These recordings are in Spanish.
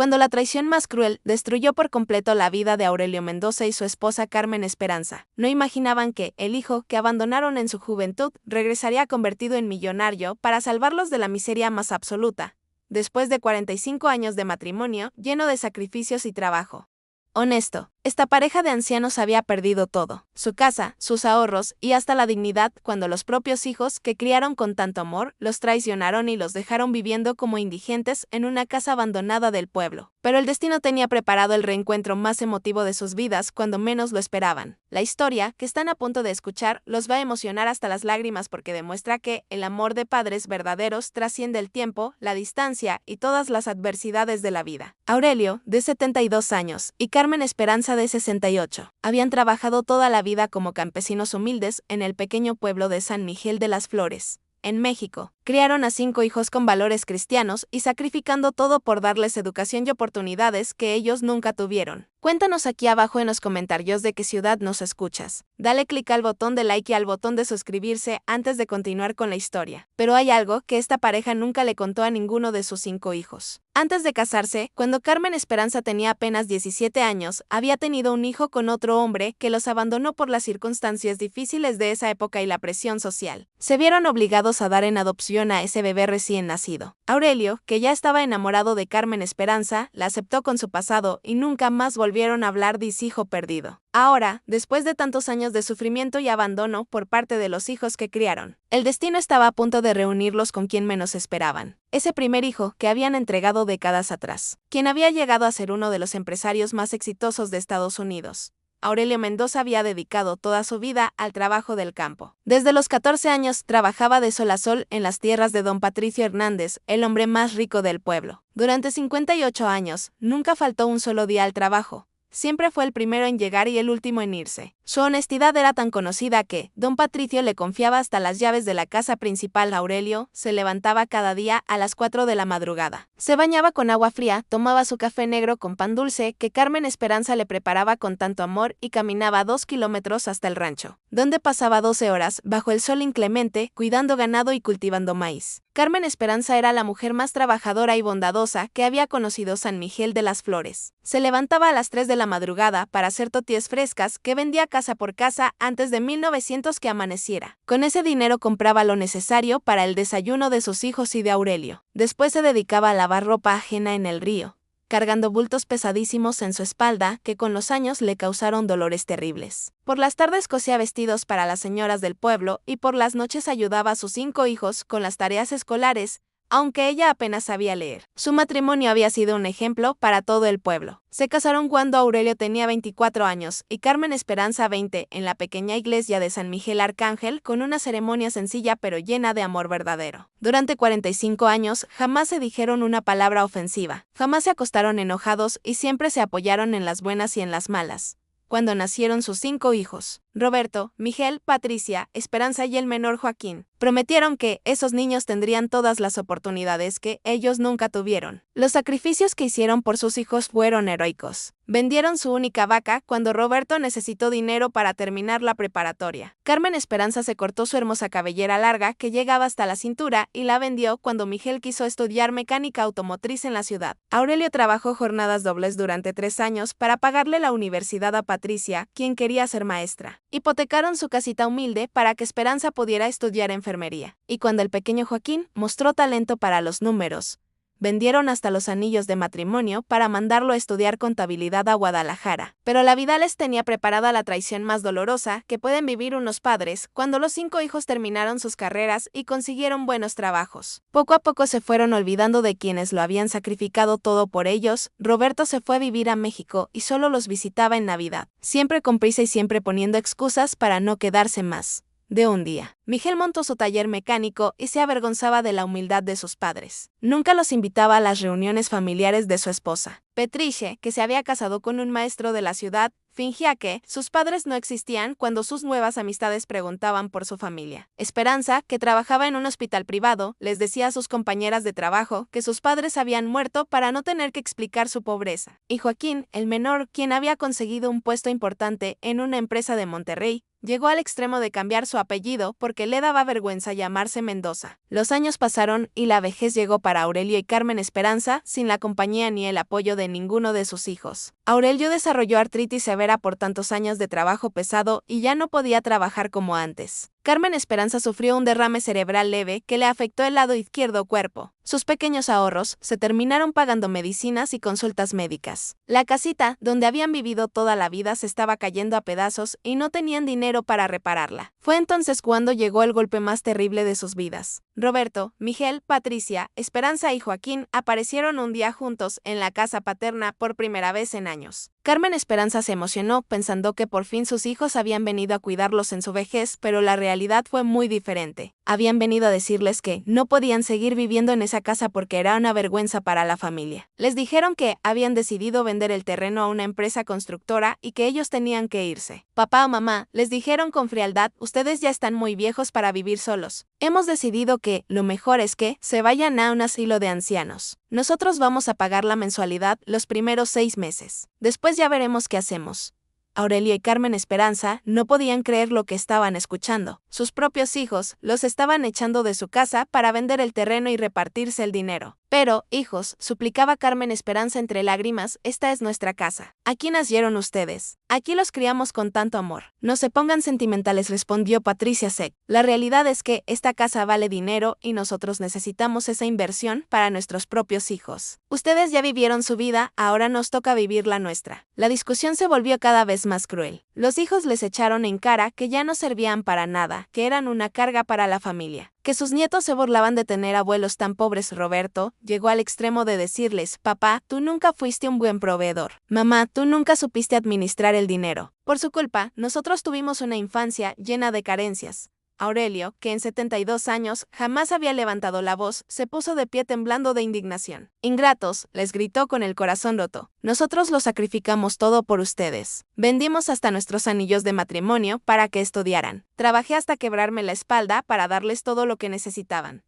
cuando la traición más cruel destruyó por completo la vida de Aurelio Mendoza y su esposa Carmen Esperanza. No imaginaban que el hijo que abandonaron en su juventud regresaría convertido en millonario para salvarlos de la miseria más absoluta, después de 45 años de matrimonio lleno de sacrificios y trabajo honesto. Esta pareja de ancianos había perdido todo, su casa, sus ahorros y hasta la dignidad cuando los propios hijos que criaron con tanto amor los traicionaron y los dejaron viviendo como indigentes en una casa abandonada del pueblo. Pero el destino tenía preparado el reencuentro más emotivo de sus vidas cuando menos lo esperaban. La historia que están a punto de escuchar los va a emocionar hasta las lágrimas porque demuestra que el amor de padres verdaderos trasciende el tiempo, la distancia y todas las adversidades de la vida. Aurelio, de 72 años, y Carmen Esperanza, de 68. Habían trabajado toda la vida como campesinos humildes en el pequeño pueblo de San Miguel de las Flores, en México. Criaron a 5 hijos con valores cristianos y sacrificando todo por darles educación y oportunidades que ellos nunca tuvieron. Cuéntanos aquí abajo en los comentarios de qué ciudad nos escuchas. Dale clic al botón de like y al botón de suscribirse antes de continuar con la historia. Pero hay algo que esta pareja nunca le contó a ninguno de sus 5 hijos. Antes de casarse, cuando Carmen Esperanza tenía apenas 17 años, había tenido un hijo con otro hombre que los abandonó por las circunstancias difíciles de esa época y la presión social. Se vieron obligados a dar en adopción a ese bebé recién nacido. Aurelio, que ya estaba enamorado de Carmen Esperanza, la aceptó con su pasado y nunca más volvieron a hablar de su hijo perdido. Ahora, después de tantos años de sufrimiento y abandono por parte de los hijos que criaron, el destino estaba a punto de reunirlos con quien menos esperaban. Ese primer hijo que habían entregado décadas atrás, quien había llegado a ser uno de los empresarios más exitosos de Estados Unidos. Aurelio Mendoza había dedicado toda su vida al trabajo del campo. Desde los 14 años trabajaba de sol a sol en las tierras de don Patricio Hernández, el hombre más rico del pueblo. Durante 58 años, nunca faltó un solo día al trabajo. Siempre fue el primero en llegar y el último en irse. Su honestidad era tan conocida que don Patricio le confiaba hasta las llaves de la casa principal. Aurelio se levantaba cada día a las 4 de la madrugada. Se bañaba con agua fría, tomaba su café negro con pan dulce que Carmen Esperanza le preparaba con tanto amor y caminaba 2 kilómetros hasta el rancho, donde pasaba 12 horas bajo el sol inclemente, cuidando ganado y cultivando maíz. Carmen Esperanza era la mujer más trabajadora y bondadosa que había conocido San Miguel de las Flores. Se levantaba a las 3 de la madrugada para hacer tortillas frescas que vendía casa por casa antes de 1900 que amaneciera. Con ese dinero compraba lo necesario para el desayuno de sus hijos y de Aurelio. Después se dedicaba a lavar ropa ajena en el río, cargando bultos pesadísimos en su espalda que con los años le causaron dolores terribles. Por las tardes cosía vestidos para las señoras del pueblo y por las noches ayudaba a sus 5 hijos con las tareas escolares, aunque ella apenas sabía leer. Su matrimonio había sido un ejemplo para todo el pueblo. Se casaron cuando Aurelio tenía 24 años y Carmen Esperanza 20 en la pequeña iglesia de San Miguel Arcángel con una ceremonia sencilla pero llena de amor verdadero. Durante 45 años jamás se dijeron una palabra ofensiva, jamás se acostaron enojados y siempre se apoyaron en las buenas y en las malas. Cuando nacieron sus 5 hijos, Roberto, Miguel, Patricia, Esperanza y el menor Joaquín, prometieron que esos niños tendrían todas las oportunidades que ellos nunca tuvieron. Los sacrificios que hicieron por sus hijos fueron heroicos. Vendieron su única vaca cuando Roberto necesitó dinero para terminar la preparatoria. Carmen Esperanza se cortó su hermosa cabellera larga que llegaba hasta la cintura y la vendió cuando Miguel quiso estudiar mecánica automotriz en la ciudad. Aurelio trabajó jornadas dobles durante 3 años para pagarle la universidad a Patricia, quien quería ser maestra. Hipotecaron su casita humilde para que Esperanza pudiera estudiar enfermería. Y cuando el pequeño Joaquín mostró talento para los números, vendieron hasta los anillos de matrimonio para mandarlo a estudiar contabilidad a Guadalajara. Pero la vida les tenía preparada la traición más dolorosa que pueden vivir unos padres cuando los 5 hijos terminaron sus carreras y consiguieron buenos trabajos. Poco a poco se fueron olvidando de quienes lo habían sacrificado todo por ellos. Roberto se fue a vivir a México y solo los visitaba en Navidad, siempre con prisa y siempre poniendo excusas para no quedarse más de un día. Miguel montó su taller mecánico y se avergonzaba de la humildad de sus padres. Nunca los invitaba a las reuniones familiares de su esposa. Petriche, que se había casado con un maestro de la ciudad, fingía que sus padres no existían cuando sus nuevas amistades preguntaban por su familia. Esperanza, que trabajaba en un hospital privado, les decía a sus compañeras de trabajo que sus padres habían muerto para no tener que explicar su pobreza. Y Joaquín, el menor, quien había conseguido un puesto importante en una empresa de Monterrey, Llegó al extremo de cambiar su apellido porque le daba vergüenza llamarse Mendoza. Los años pasaron y la vejez llegó para Aurelio y Carmen Esperanza sin la compañía ni el apoyo de ninguno de sus hijos. Aurelio desarrolló artritis severa por tantos años de trabajo pesado y ya no podía trabajar como antes. Carmen Esperanza sufrió un derrame cerebral leve que le afectó el lado izquierdo cuerpo. Sus pequeños ahorros se terminaron pagando medicinas y consultas médicas. La casita, donde habían vivido toda la vida, se estaba cayendo a pedazos y no tenían dinero para repararla. Fue entonces cuando llegó el golpe más terrible de sus vidas. Roberto, Miguel, Patricia, Esperanza y Joaquín aparecieron un día juntos en la casa paterna por primera vez en años. Carmen Esperanza se emocionó pensando que por fin sus hijos habían venido a cuidarlos en su vejez, pero la realidad fue muy diferente. Habían venido a decirles que no podían seguir viviendo en esa casa porque era una vergüenza para la familia. Les dijeron que habían decidido vender el terreno a una empresa constructora y que ellos tenían que irse. Papá o mamá, les dijeron con frialdad, ustedes ya están muy viejos para vivir solos. Hemos decidido que lo mejor es que se vayan a un asilo de ancianos. Nosotros vamos a pagar la mensualidad los primeros 6 meses. Después ya veremos qué hacemos. Aurelio y Carmen Esperanza no podían creer lo que estaban escuchando. Sus propios hijos los estaban echando de su casa para vender el terreno y repartirse el dinero. Pero, hijos, suplicaba Carmen Esperanza entre lágrimas, esta es nuestra casa. Aquí nacieron ustedes. Aquí los criamos con tanto amor. No se pongan sentimentales, respondió Patricia Sec. La realidad es que esta casa vale dinero y nosotros necesitamos esa inversión para nuestros propios hijos. Ustedes ya vivieron su vida, ahora nos toca vivir la nuestra. La discusión se volvió cada vez más cruel. Los hijos les echaron en cara que ya no servían para nada, que eran una carga para la familia. Que sus nietos se burlaban de tener abuelos tan pobres. Roberto llegó al extremo de decirles, papá, tú nunca fuiste un buen proveedor. Mamá, tú nunca supiste administrar el dinero. Por su culpa, nosotros tuvimos una infancia llena de carencias. Aurelio, que en 72 años jamás había levantado la voz, se puso de pie temblando de indignación. Ingratos, les gritó con el corazón roto. Nosotros lo sacrificamos todo por ustedes. Vendimos hasta nuestros anillos de matrimonio para que estudiaran. Trabajé hasta quebrarme la espalda para darles todo lo que necesitaban.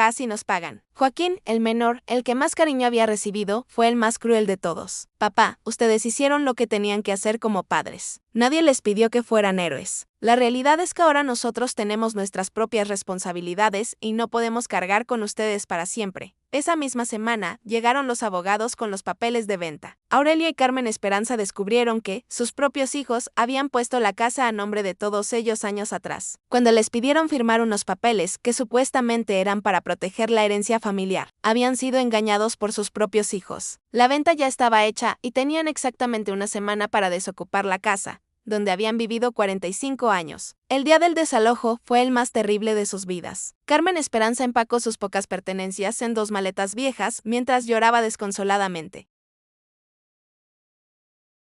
Así nos pagan. Joaquín, el menor, el que más cariño había recibido, fue el más cruel de todos. Papá, ustedes hicieron lo que tenían que hacer como padres. Nadie les pidió que fueran héroes. La realidad es que ahora nosotros tenemos nuestras propias responsabilidades y no podemos cargar con ustedes para siempre. Esa misma semana, llegaron los abogados con los papeles de venta. Aurelio y Carmen Esperanza descubrieron que sus propios hijos habían puesto la casa a nombre de todos ellos años atrás, cuando les pidieron firmar unos papeles que supuestamente eran para proteger la herencia familiar. Habían sido engañados por sus propios hijos. La venta ya estaba hecha y tenían exactamente una semana para desocupar la casa, donde habían vivido 45 años. El día del desalojo fue el más terrible de sus vidas. Carmen Esperanza empacó sus pocas pertenencias en 2 maletas viejas mientras lloraba desconsoladamente.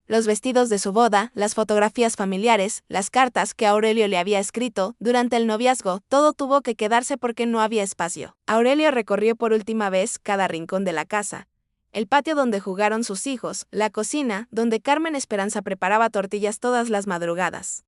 Los vestidos de su boda, las fotografías familiares, las cartas que Aurelio le había escrito durante el noviazgo, todo tuvo que quedarse porque no había espacio. Aurelio recorrió por última vez cada rincón de la casa. El patio donde jugaron sus hijos, la cocina, donde Carmen Esperanza preparaba tortillas todas las madrugadas.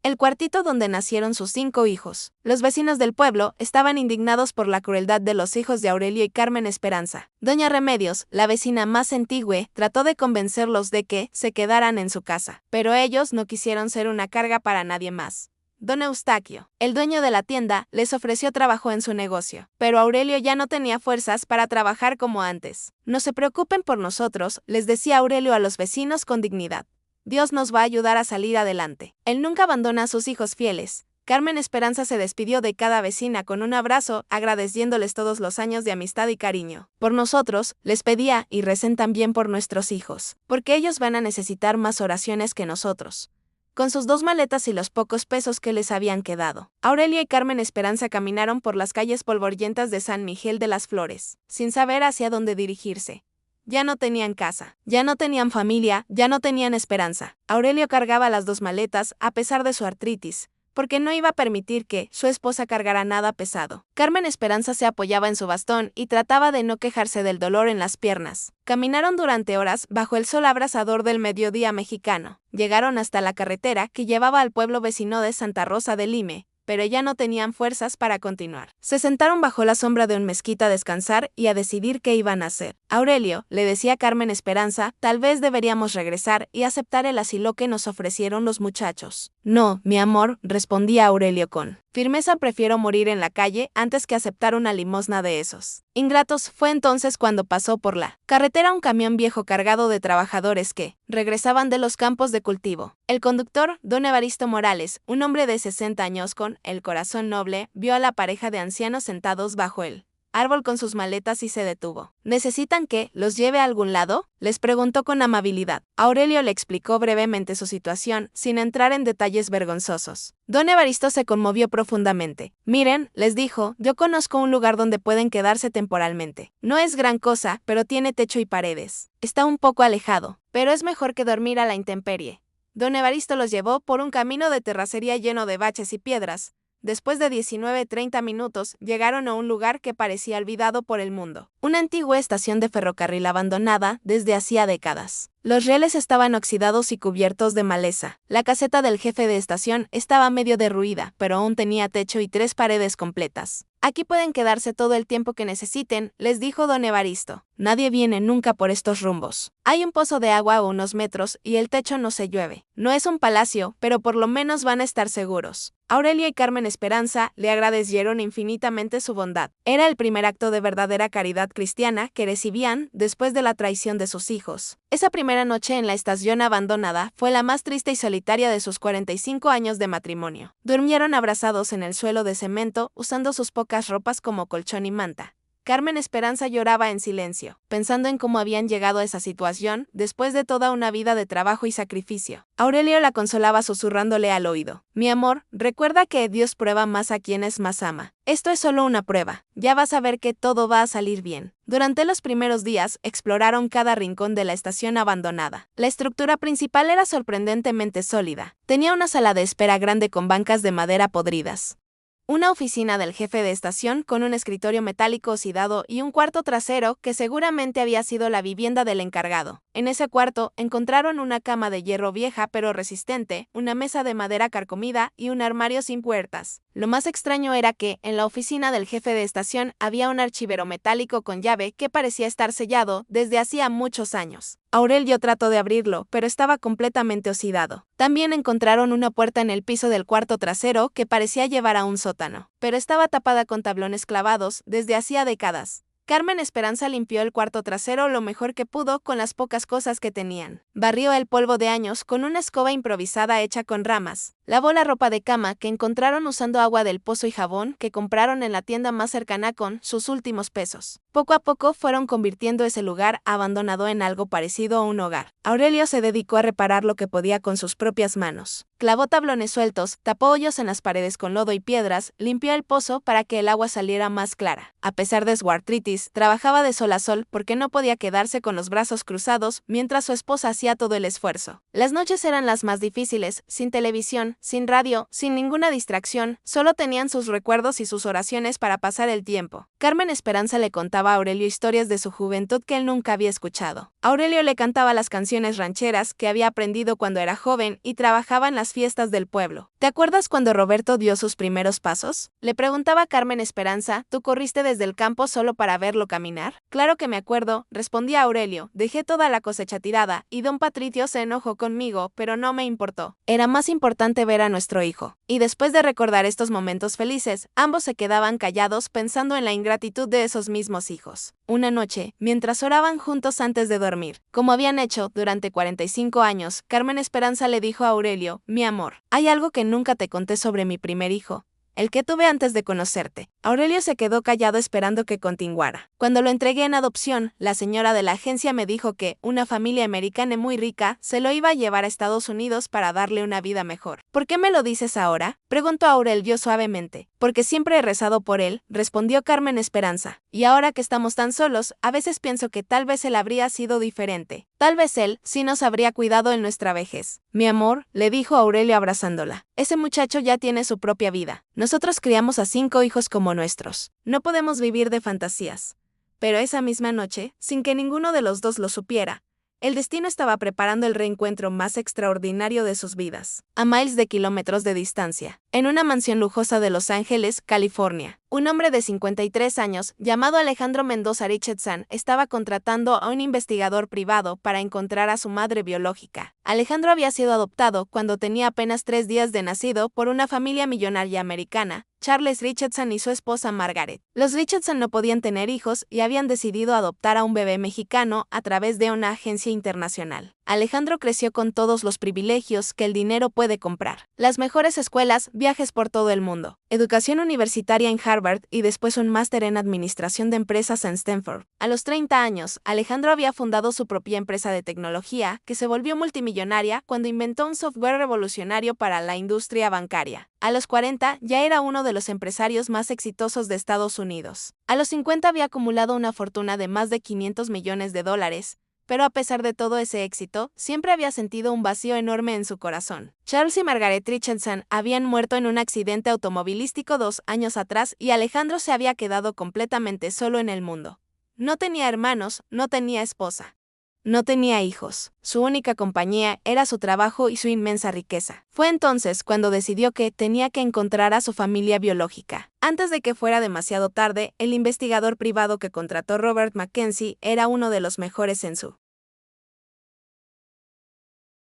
El cuartito donde nacieron sus 5 hijos. Los vecinos del pueblo estaban indignados por la crueldad de los hijos de Aurelio y Carmen Esperanza. Doña Remedios, la vecina más antigua, trató de convencerlos de que se quedaran en su casa, pero ellos no quisieron ser una carga para nadie más. Don Eustaquio, el dueño de la tienda, les ofreció trabajo en su negocio, pero Aurelio ya no tenía fuerzas para trabajar como antes. No se preocupen por nosotros, les decía Aurelio a los vecinos con dignidad. Dios nos va a ayudar a salir adelante. Él nunca abandona a sus hijos fieles. Carmen Esperanza se despidió de cada vecina con un abrazo, agradeciéndoles todos los años de amistad y cariño. Por nosotros, les pedía y recen también por nuestros hijos, porque ellos van a necesitar más oraciones que nosotros. Con sus 2 maletas y los pocos pesos que les habían quedado, Aurelio y Carmen Esperanza caminaron por las calles polvorientas de San Miguel de las Flores, sin saber hacia dónde dirigirse. Ya no tenían casa, ya no tenían familia, ya no tenían esperanza. Aurelio cargaba las 2 maletas a pesar de su artritis, porque no iba a permitir que su esposa cargara nada pesado. Carmen Esperanza se apoyaba en su bastón y trataba de no quejarse del dolor en las piernas. Caminaron durante horas bajo el sol abrasador del mediodía mexicano. Llegaron hasta la carretera que llevaba al pueblo vecino de Santa Rosa de Lime, pero ya no tenían fuerzas para continuar. Se sentaron bajo la sombra de un mezquite a descansar y a decidir qué iban a hacer. Aurelio, le decía Carmen Esperanza, tal vez deberíamos regresar y aceptar el asilo que nos ofrecieron los muchachos. No, mi amor, respondía Aurelio con firmeza, prefiero morir en la calle antes que aceptar una limosna de esos ingratos. Fue entonces cuando pasó por la carretera un camión viejo cargado de trabajadores que regresaban de los campos de cultivo. El conductor, don Evaristo Morales, un hombre de 60 años con el corazón noble, vio a la pareja de ancianos sentados bajo él árbol con sus maletas y se detuvo. ¿Necesitan que los lleve a algún lado?, les preguntó con amabilidad. Aurelio le explicó brevemente su situación, sin entrar en detalles vergonzosos. Don Evaristo se conmovió profundamente. Miren, les dijo, yo conozco un lugar donde pueden quedarse temporalmente. No es gran cosa, pero tiene techo y paredes. Está un poco alejado, pero es mejor que dormir a la intemperie. Don Evaristo los llevó por un camino de terracería lleno de baches y piedras. Después de 19-30 minutos, llegaron a un lugar que parecía olvidado por el mundo. Una antigua estación de ferrocarril abandonada desde hacía décadas. Los rieles estaban oxidados y cubiertos de maleza. La caseta del jefe de estación estaba medio derruida, pero aún tenía techo y 3 paredes completas. Aquí pueden quedarse todo el tiempo que necesiten, les dijo don Evaristo. Nadie viene nunca por estos rumbos. Hay un pozo de agua a unos metros y el techo no se llueve. No es un palacio, pero por lo menos van a estar seguros. Aurelio y Carmen Esperanza le agradecieron infinitamente su bondad. Era el primer acto de verdadera caridad cristiana que recibían después de la traición de sus hijos. Esa primera noche en la estación abandonada fue la más triste y solitaria de sus 45 años de matrimonio. Durmieron abrazados en el suelo de cemento, usando sus pocas ropas como colchón y manta. Carmen Esperanza lloraba en silencio, pensando en cómo habían llegado a esa situación después de toda una vida de trabajo y sacrificio. Aurelio la consolaba susurrándole al oído. Mi amor, recuerda que Dios prueba más a quienes más ama. Esto es solo una prueba. Ya vas a ver que todo va a salir bien. Durante los primeros días, exploraron cada rincón de la estación abandonada. La estructura principal era sorprendentemente sólida. Tenía una sala de espera grande con bancas de madera podridas, una oficina del jefe de estación con un escritorio metálico oxidado y un cuarto trasero que seguramente había sido la vivienda del encargado. En ese cuarto encontraron una cama de hierro vieja pero resistente, una mesa de madera carcomida y un armario sin puertas. Lo más extraño era que, en la oficina del jefe de estación había un archivero metálico con llave que parecía estar sellado desde hacía muchos años. Aurelio trató de abrirlo, pero estaba completamente oxidado. También encontraron una puerta en el piso del cuarto trasero que parecía llevar a un sótano, pero estaba tapada con tablones clavados desde hacía décadas. Carmen Esperanza limpió el cuarto trasero lo mejor que pudo con las pocas cosas que tenían. Barrió el polvo de años con una escoba improvisada hecha con ramas. Lavó la ropa de cama que encontraron usando agua del pozo y jabón que compraron en la tienda más cercana con sus últimos pesos. Poco a poco fueron convirtiendo ese lugar abandonado en algo parecido a un hogar. Aurelio se dedicó a reparar lo que podía con sus propias manos. Clavó tablones sueltos, tapó hoyos en las paredes con lodo y piedras, limpió el pozo para que el agua saliera más clara. A pesar de su artritis, trabajaba de sol a sol porque no podía quedarse con los brazos cruzados mientras su esposa hacía todo el esfuerzo. Las noches eran las más difíciles, sin televisión, sin radio, sin ninguna distracción, solo tenían sus recuerdos y sus oraciones para pasar el tiempo. Carmen Esperanza le contaba a Aurelio historias de su juventud que él nunca había escuchado. Aurelio le cantaba las canciones rancheras que había aprendido cuando era joven y trabajaba en las fiestas del pueblo. ¿Te acuerdas cuando Roberto dio sus primeros pasos?, le preguntaba Carmen Esperanza. ¿Tú corriste desde el campo solo para verlo caminar? Claro que me acuerdo, respondía Aurelio. Dejé toda la cosecha tirada y don Patricio se enojó conmigo, pero no me importó. Era más importante ver a nuestro hijo. Y después de recordar estos momentos felices, ambos se quedaban callados pensando en la ingratitud de esos mismos hijos. Una noche, mientras oraban juntos antes de dormir, como habían hecho durante 45 años, Carmen Esperanza le dijo a Aurelio: mi amor, hay algo que nunca te conté sobre mi primer hijo, el que tuve antes de conocerte. Aurelio se quedó callado esperando que continuara. Cuando lo entregué en adopción, la señora de la agencia me dijo que una familia americana muy rica se lo iba a llevar a Estados Unidos para darle una vida mejor. ¿Por qué me lo dices ahora?, preguntó Aurelio suavemente. Porque siempre he rezado por él, respondió Carmen Esperanza. Y ahora que estamos tan solos, a veces pienso que tal vez él habría sido diferente. Tal vez él sí nos habría cuidado en nuestra vejez. Mi amor, le dijo Aurelio abrazándola. Ese muchacho ya tiene su propia vida. Nosotros criamos a 5 hijos como nuestros. No podemos vivir de fantasías. Pero esa misma noche, sin que ninguno de los dos lo supiera, el destino estaba preparando el reencuentro más extraordinario de sus vidas, a miles de kilómetros de distancia, en una mansión lujosa de Los Ángeles, California. Un hombre de 53 años, llamado Alejandro Mendoza Richardson, estaba contratando a un investigador privado para encontrar a su madre biológica. Alejandro había sido adoptado cuando tenía apenas 3 días de nacido por una familia millonaria americana, Charles Richardson y su esposa Margaret. Los Richardson no podían tener hijos y habían decidido adoptar a un bebé mexicano a través de una agencia internacional. Alejandro creció con todos los privilegios que el dinero puede comprar. Las mejores escuelas, viajes por todo el mundo, educación universitaria en Harvard y después un máster en administración de empresas en Stanford. A los 30 años, Alejandro había fundado su propia empresa de tecnología que se volvió multimillonaria cuando inventó un software revolucionario para la industria bancaria. A los 40 ya era uno de los empresarios más exitosos de Estados Unidos. A los 50 había acumulado una fortuna de más de $500 millones, pero a pesar de todo ese éxito, siempre había sentido un vacío enorme en su corazón. Charles y Margaret Richardson habían muerto en un accidente automovilístico 2 años atrás y Alejandro se había quedado completamente solo en el mundo. No tenía hermanos, no tenía esposa. No tenía hijos. Su única compañía era su trabajo y su inmensa riqueza. Fue entonces cuando decidió que tenía que encontrar a su familia biológica. Antes de que fuera demasiado tarde, el investigador privado que contrató Robert Mackenzie era uno de los mejores en su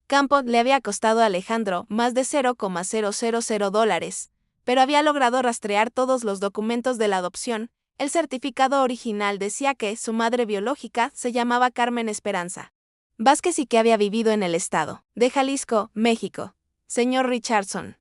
campo. Le había costado a Alejandro más de $0,000, pero había logrado rastrear todos los documentos de la adopción. El certificado original decía que su madre biológica se llamaba Carmen Esperanza Vázquez y que había vivido en el estado de Jalisco, México. Señor Richardson,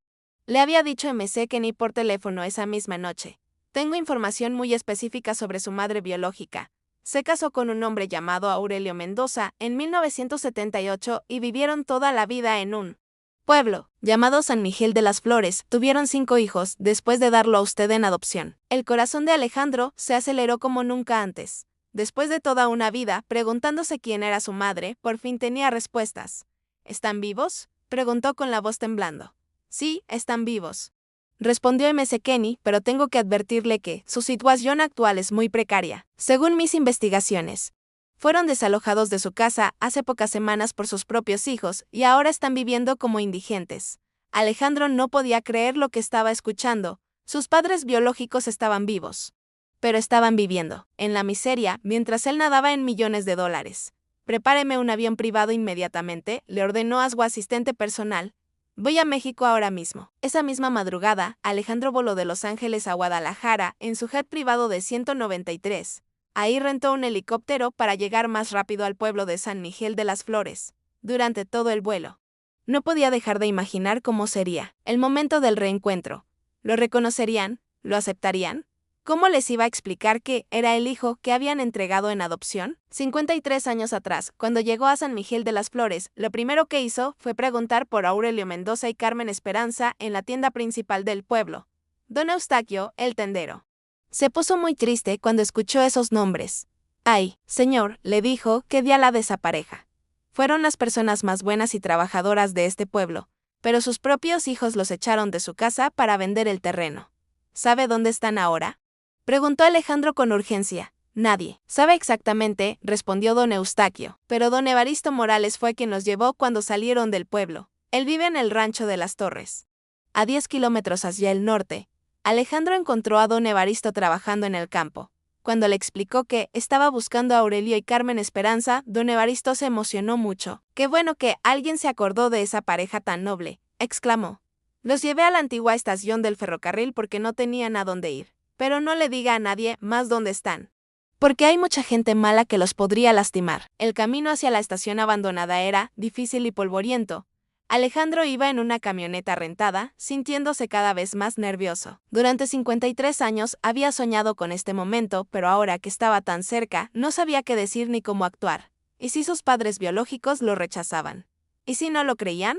le había dicho McKenney por teléfono esa misma noche. Tengo información muy específica sobre su madre biológica. Se casó con un hombre llamado Aurelio Mendoza en 1978 y vivieron toda la vida en un pueblo llamado San Miguel de las Flores. Tuvieron 5 hijos después de darlo a usted en adopción. El corazón de Alejandro se aceleró como nunca antes. Después de toda una vida preguntándose quién era su madre, por fin tenía respuestas. ¿Están vivos?, preguntó con la voz temblando. Sí, están vivos, respondió McKenney, pero tengo que advertirle que su situación actual es muy precaria. Según mis investigaciones, fueron desalojados de su casa hace pocas semanas por sus propios hijos y ahora están viviendo como indigentes. Alejandro no podía creer lo que estaba escuchando. Sus padres biológicos estaban vivos, pero estaban viviendo en la miseria mientras él nadaba en millones de dólares. Prepáreme un avión privado inmediatamente, le ordenó a su asistente personal. Voy a México ahora mismo. Esa misma madrugada, Alejandro voló de Los Ángeles a Guadalajara en su jet privado de 193. Ahí rentó un helicóptero para llegar más rápido al pueblo de San Miguel de las Flores. Durante todo el vuelo, no podía dejar de imaginar cómo sería el momento del reencuentro. ¿Lo reconocerían? ¿Lo aceptarían? ¿Cómo les iba a explicar que era el hijo que habían entregado en adopción? 53 años atrás, cuando llegó a San Miguel de las Flores, lo primero que hizo fue preguntar por Aurelio Mendoza y Carmen Esperanza en la tienda principal del pueblo. Don Eustaquio, el tendero, se puso muy triste cuando escuchó esos nombres. Ay, señor, le dijo, qué diala de esa pareja. Fueron las personas más buenas y trabajadoras de este pueblo, pero sus propios hijos los echaron de su casa para vender el terreno. ¿Sabe dónde están ahora?, preguntó Alejandro con urgencia. Nadie sabe exactamente, respondió don Eustaquio, pero don Evaristo Morales fue quien los llevó cuando salieron del pueblo. Él vive en el rancho de las Torres, a 10 kilómetros hacia el norte. Alejandro encontró a don Evaristo trabajando en el campo. Cuando le explicó que estaba buscando a Aurelio y Carmen Esperanza, don Evaristo se emocionó mucho. «Qué bueno que alguien se acordó de esa pareja tan noble», exclamó. «Los llevé a la antigua estación del ferrocarril porque no tenían a dónde ir. Pero no le diga a nadie más dónde están, porque hay mucha gente mala que los podría lastimar». El camino hacia la estación abandonada era difícil y polvoriento. Alejandro iba en una camioneta rentada, sintiéndose cada vez más nervioso. Durante 53 años había soñado con este momento, pero ahora que estaba tan cerca, no sabía qué decir ni cómo actuar. ¿Y si sus padres biológicos lo rechazaban? ¿Y si no lo creían?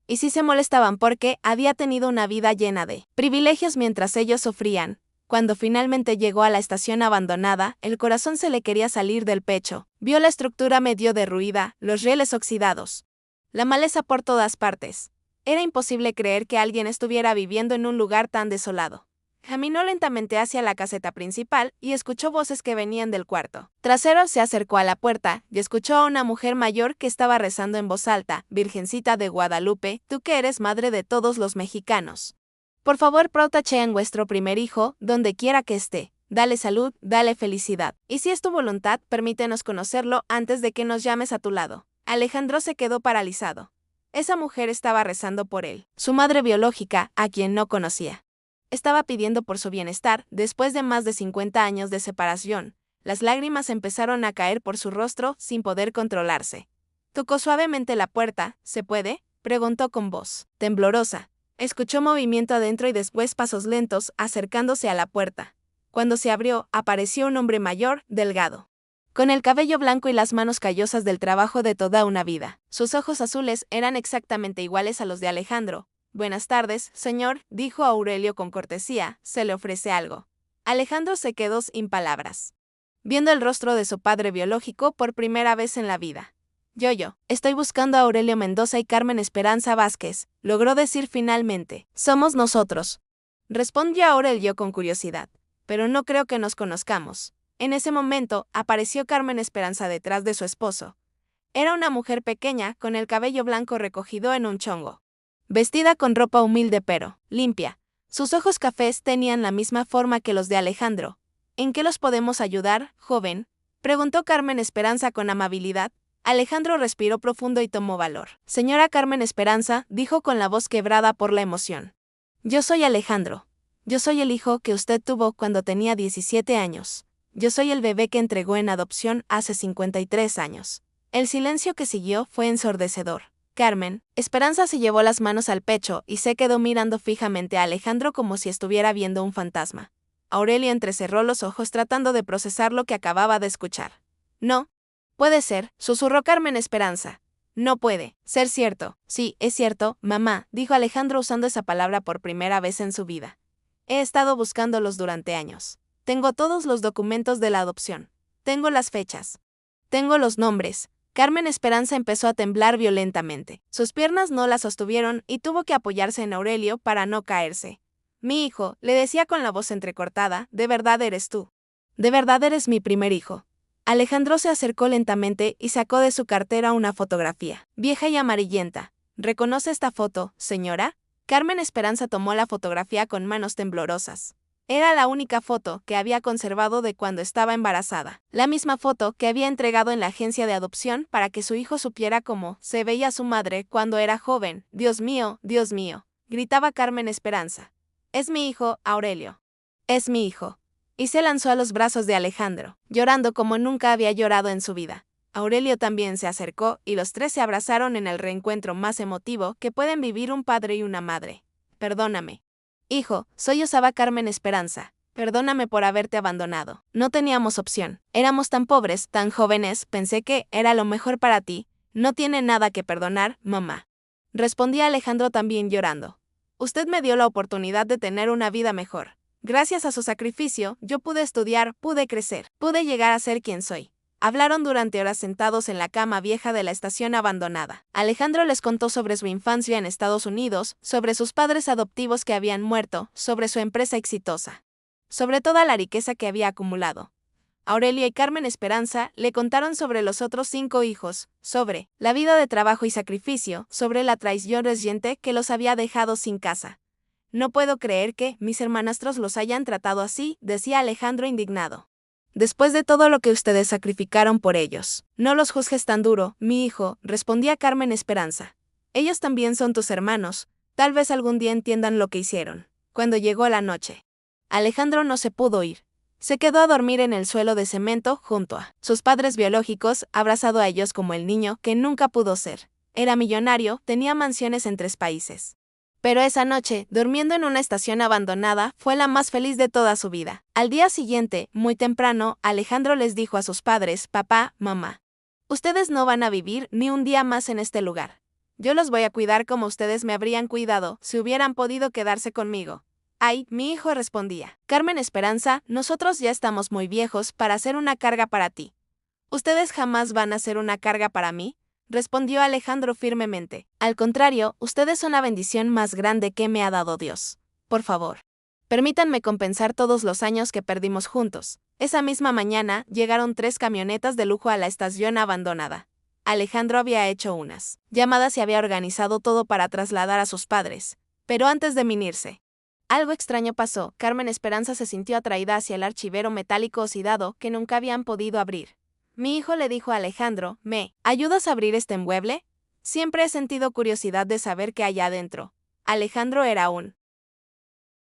¿Y si se molestaban porque había tenido una vida llena de privilegios mientras ellos sufrían? Cuando finalmente llegó a la estación abandonada, el corazón se le quería salir del pecho. Vio la estructura medio derruida, los rieles oxidados, la maleza por todas partes. Era imposible creer que alguien estuviera viviendo en un lugar tan desolado. Caminó lentamente hacia la caseta principal y escuchó voces que venían del cuarto trasero. Se acercó a la puerta y escuchó a una mujer mayor que estaba rezando en voz alta. «Virgencita de Guadalupe, tú que eres madre de todos los mexicanos, Por favor, proteja a vuestro primer hijo, donde quiera que esté. Dale salud, dale felicidad. Y si es tu voluntad, permítenos conocerlo antes de que nos llames a tu lado. Alejandro se quedó paralizado. Esa mujer estaba rezando por él, su madre biológica, a quien no conocía. Estaba pidiendo por su bienestar, después de más de 50 años de separación. Las lágrimas empezaron a caer por su rostro sin poder controlarse. Tocó suavemente la puerta. ¿Se puede?, preguntó con voz temblorosa. Escuchó movimiento adentro y después pasos lentos acercándose a la puerta. Cuando se abrió, apareció un hombre mayor, delgado, con el cabello blanco y las manos callosas del trabajo de toda una vida. Sus ojos azules eran exactamente iguales a los de Alejandro. Buenas tardes, señor, dijo Aurelio con cortesía, ¿se le ofrece algo? Alejandro se quedó sin palabras, viendo el rostro de su padre biológico por primera vez en la vida. Yo, estoy buscando a Aurelio Mendoza y Carmen Esperanza Vázquez, logró decir finalmente. Somos nosotros, respondió Aurelio con curiosidad, pero no creo que nos conozcamos. En ese momento, apareció Carmen Esperanza detrás de su esposo. Era una mujer pequeña, con el cabello blanco recogido en un chongo, vestida con ropa humilde pero limpia. Sus ojos cafés tenían la misma forma que los de Alejandro. ¿En qué los podemos ayudar, joven?, preguntó Carmen Esperanza con amabilidad. Alejandro respiró profundo y tomó valor. Señora Carmen Esperanza, dijo con la voz quebrada por la emoción. Yo soy Alejandro. Yo soy el hijo que usted tuvo cuando tenía 17 años. Yo soy el bebé que entregó en adopción hace 53 años. El silencio que siguió fue ensordecedor. Carmen Esperanza se llevó las manos al pecho y se quedó mirando fijamente a Alejandro como si estuviera viendo un fantasma. Aurelio entrecerró los ojos tratando de procesar lo que acababa de escuchar. No puede ser, susurró Carmen Esperanza. No puede ser cierto. Sí, es cierto, mamá, dijo Alejandro usando esa palabra por primera vez en su vida. He estado buscándolos durante años. Tengo todos los documentos de la adopción. Tengo las fechas. Tengo los nombres. Carmen Esperanza empezó a temblar violentamente. Sus piernas no la sostuvieron y tuvo que apoyarse en Aurelio para no caerse. Mi hijo, le decía con la voz entrecortada, ¿de verdad eres tú? ¿De verdad eres mi primer hijo? Alejandro se acercó lentamente y sacó de su cartera una fotografía, vieja y amarillenta. ¿Reconoce esta foto, señora? Carmen Esperanza tomó la fotografía con manos temblorosas. Era la única foto que había conservado de cuando estaba embarazada. La misma foto que había entregado en la agencia de adopción para que su hijo supiera cómo se veía su madre cuando era joven. Dios mío, gritaba Carmen Esperanza. Es mi hijo, Aurelio. Es mi hijo. Y se lanzó a los brazos de Alejandro, llorando como nunca había llorado en su vida. Aurelio también se acercó y los tres se abrazaron en el reencuentro más emotivo que pueden vivir un padre y una madre. Perdóname. Hijo, soy Osaba Carmen Esperanza. Perdóname por haberte abandonado. No teníamos opción. Éramos tan pobres, tan jóvenes, pensé que era lo mejor para ti. No tiene nada que perdonar, mamá. Respondía Alejandro también llorando. Usted me dio la oportunidad de tener una vida mejor. Gracias a su sacrificio, yo pude estudiar, pude crecer, pude llegar a ser quien soy. Hablaron durante horas sentados en la cama vieja de la estación abandonada. Alejandro les contó sobre su infancia en Estados Unidos, sobre sus padres adoptivos que habían muerto, sobre su empresa exitosa, sobre toda la riqueza que había acumulado. Aurelio y Carmen Esperanza le contaron sobre los otros 5 hijos, sobre la vida de trabajo y sacrificio, sobre la traición reciente que los había dejado sin casa. No puedo creer que mis hermanastros los hayan tratado así, decía Alejandro indignado. Después de todo lo que ustedes sacrificaron por ellos. No los juzgues tan duro, mi hijo, respondía Carmen Esperanza. Ellos también son tus hermanos, tal vez algún día entiendan lo que hicieron. Cuando llegó la noche, Alejandro no se pudo ir. Se quedó a dormir en el suelo de cemento junto a sus padres biológicos, abrazado a ellos como el niño que nunca pudo ser. Era millonario, tenía mansiones en 3 países. Pero esa noche, durmiendo en una estación abandonada, fue la más feliz de toda su vida. Al día siguiente, muy temprano, Alejandro les dijo a sus padres, papá, mamá, ustedes no van a vivir ni un día más en este lugar. Yo los voy a cuidar como ustedes me habrían cuidado si hubieran podido quedarse conmigo. Ay, mi hijo respondía. Carmen Esperanza, nosotros ya estamos muy viejos para ser una carga para ti. ¿Ustedes jamás van a ser una carga para mí? Respondió Alejandro firmemente. Al contrario, ustedes son la bendición más grande que me ha dado Dios. Por favor, permítanme compensar todos los años que perdimos juntos. Esa misma mañana, llegaron 3 camionetas de lujo a la estación abandonada. Alejandro había hecho unas llamadas y había organizado todo para trasladar a sus padres. Pero antes de minirse, Algo extraño pasó. Carmen Esperanza se sintió atraída hacia el archivero metálico oxidado que nunca habían podido abrir. Mi hijo le dijo a Alejandro, ¿me ayudas a abrir este mueble? Siempre he sentido curiosidad de saber qué hay adentro. Alejandro era un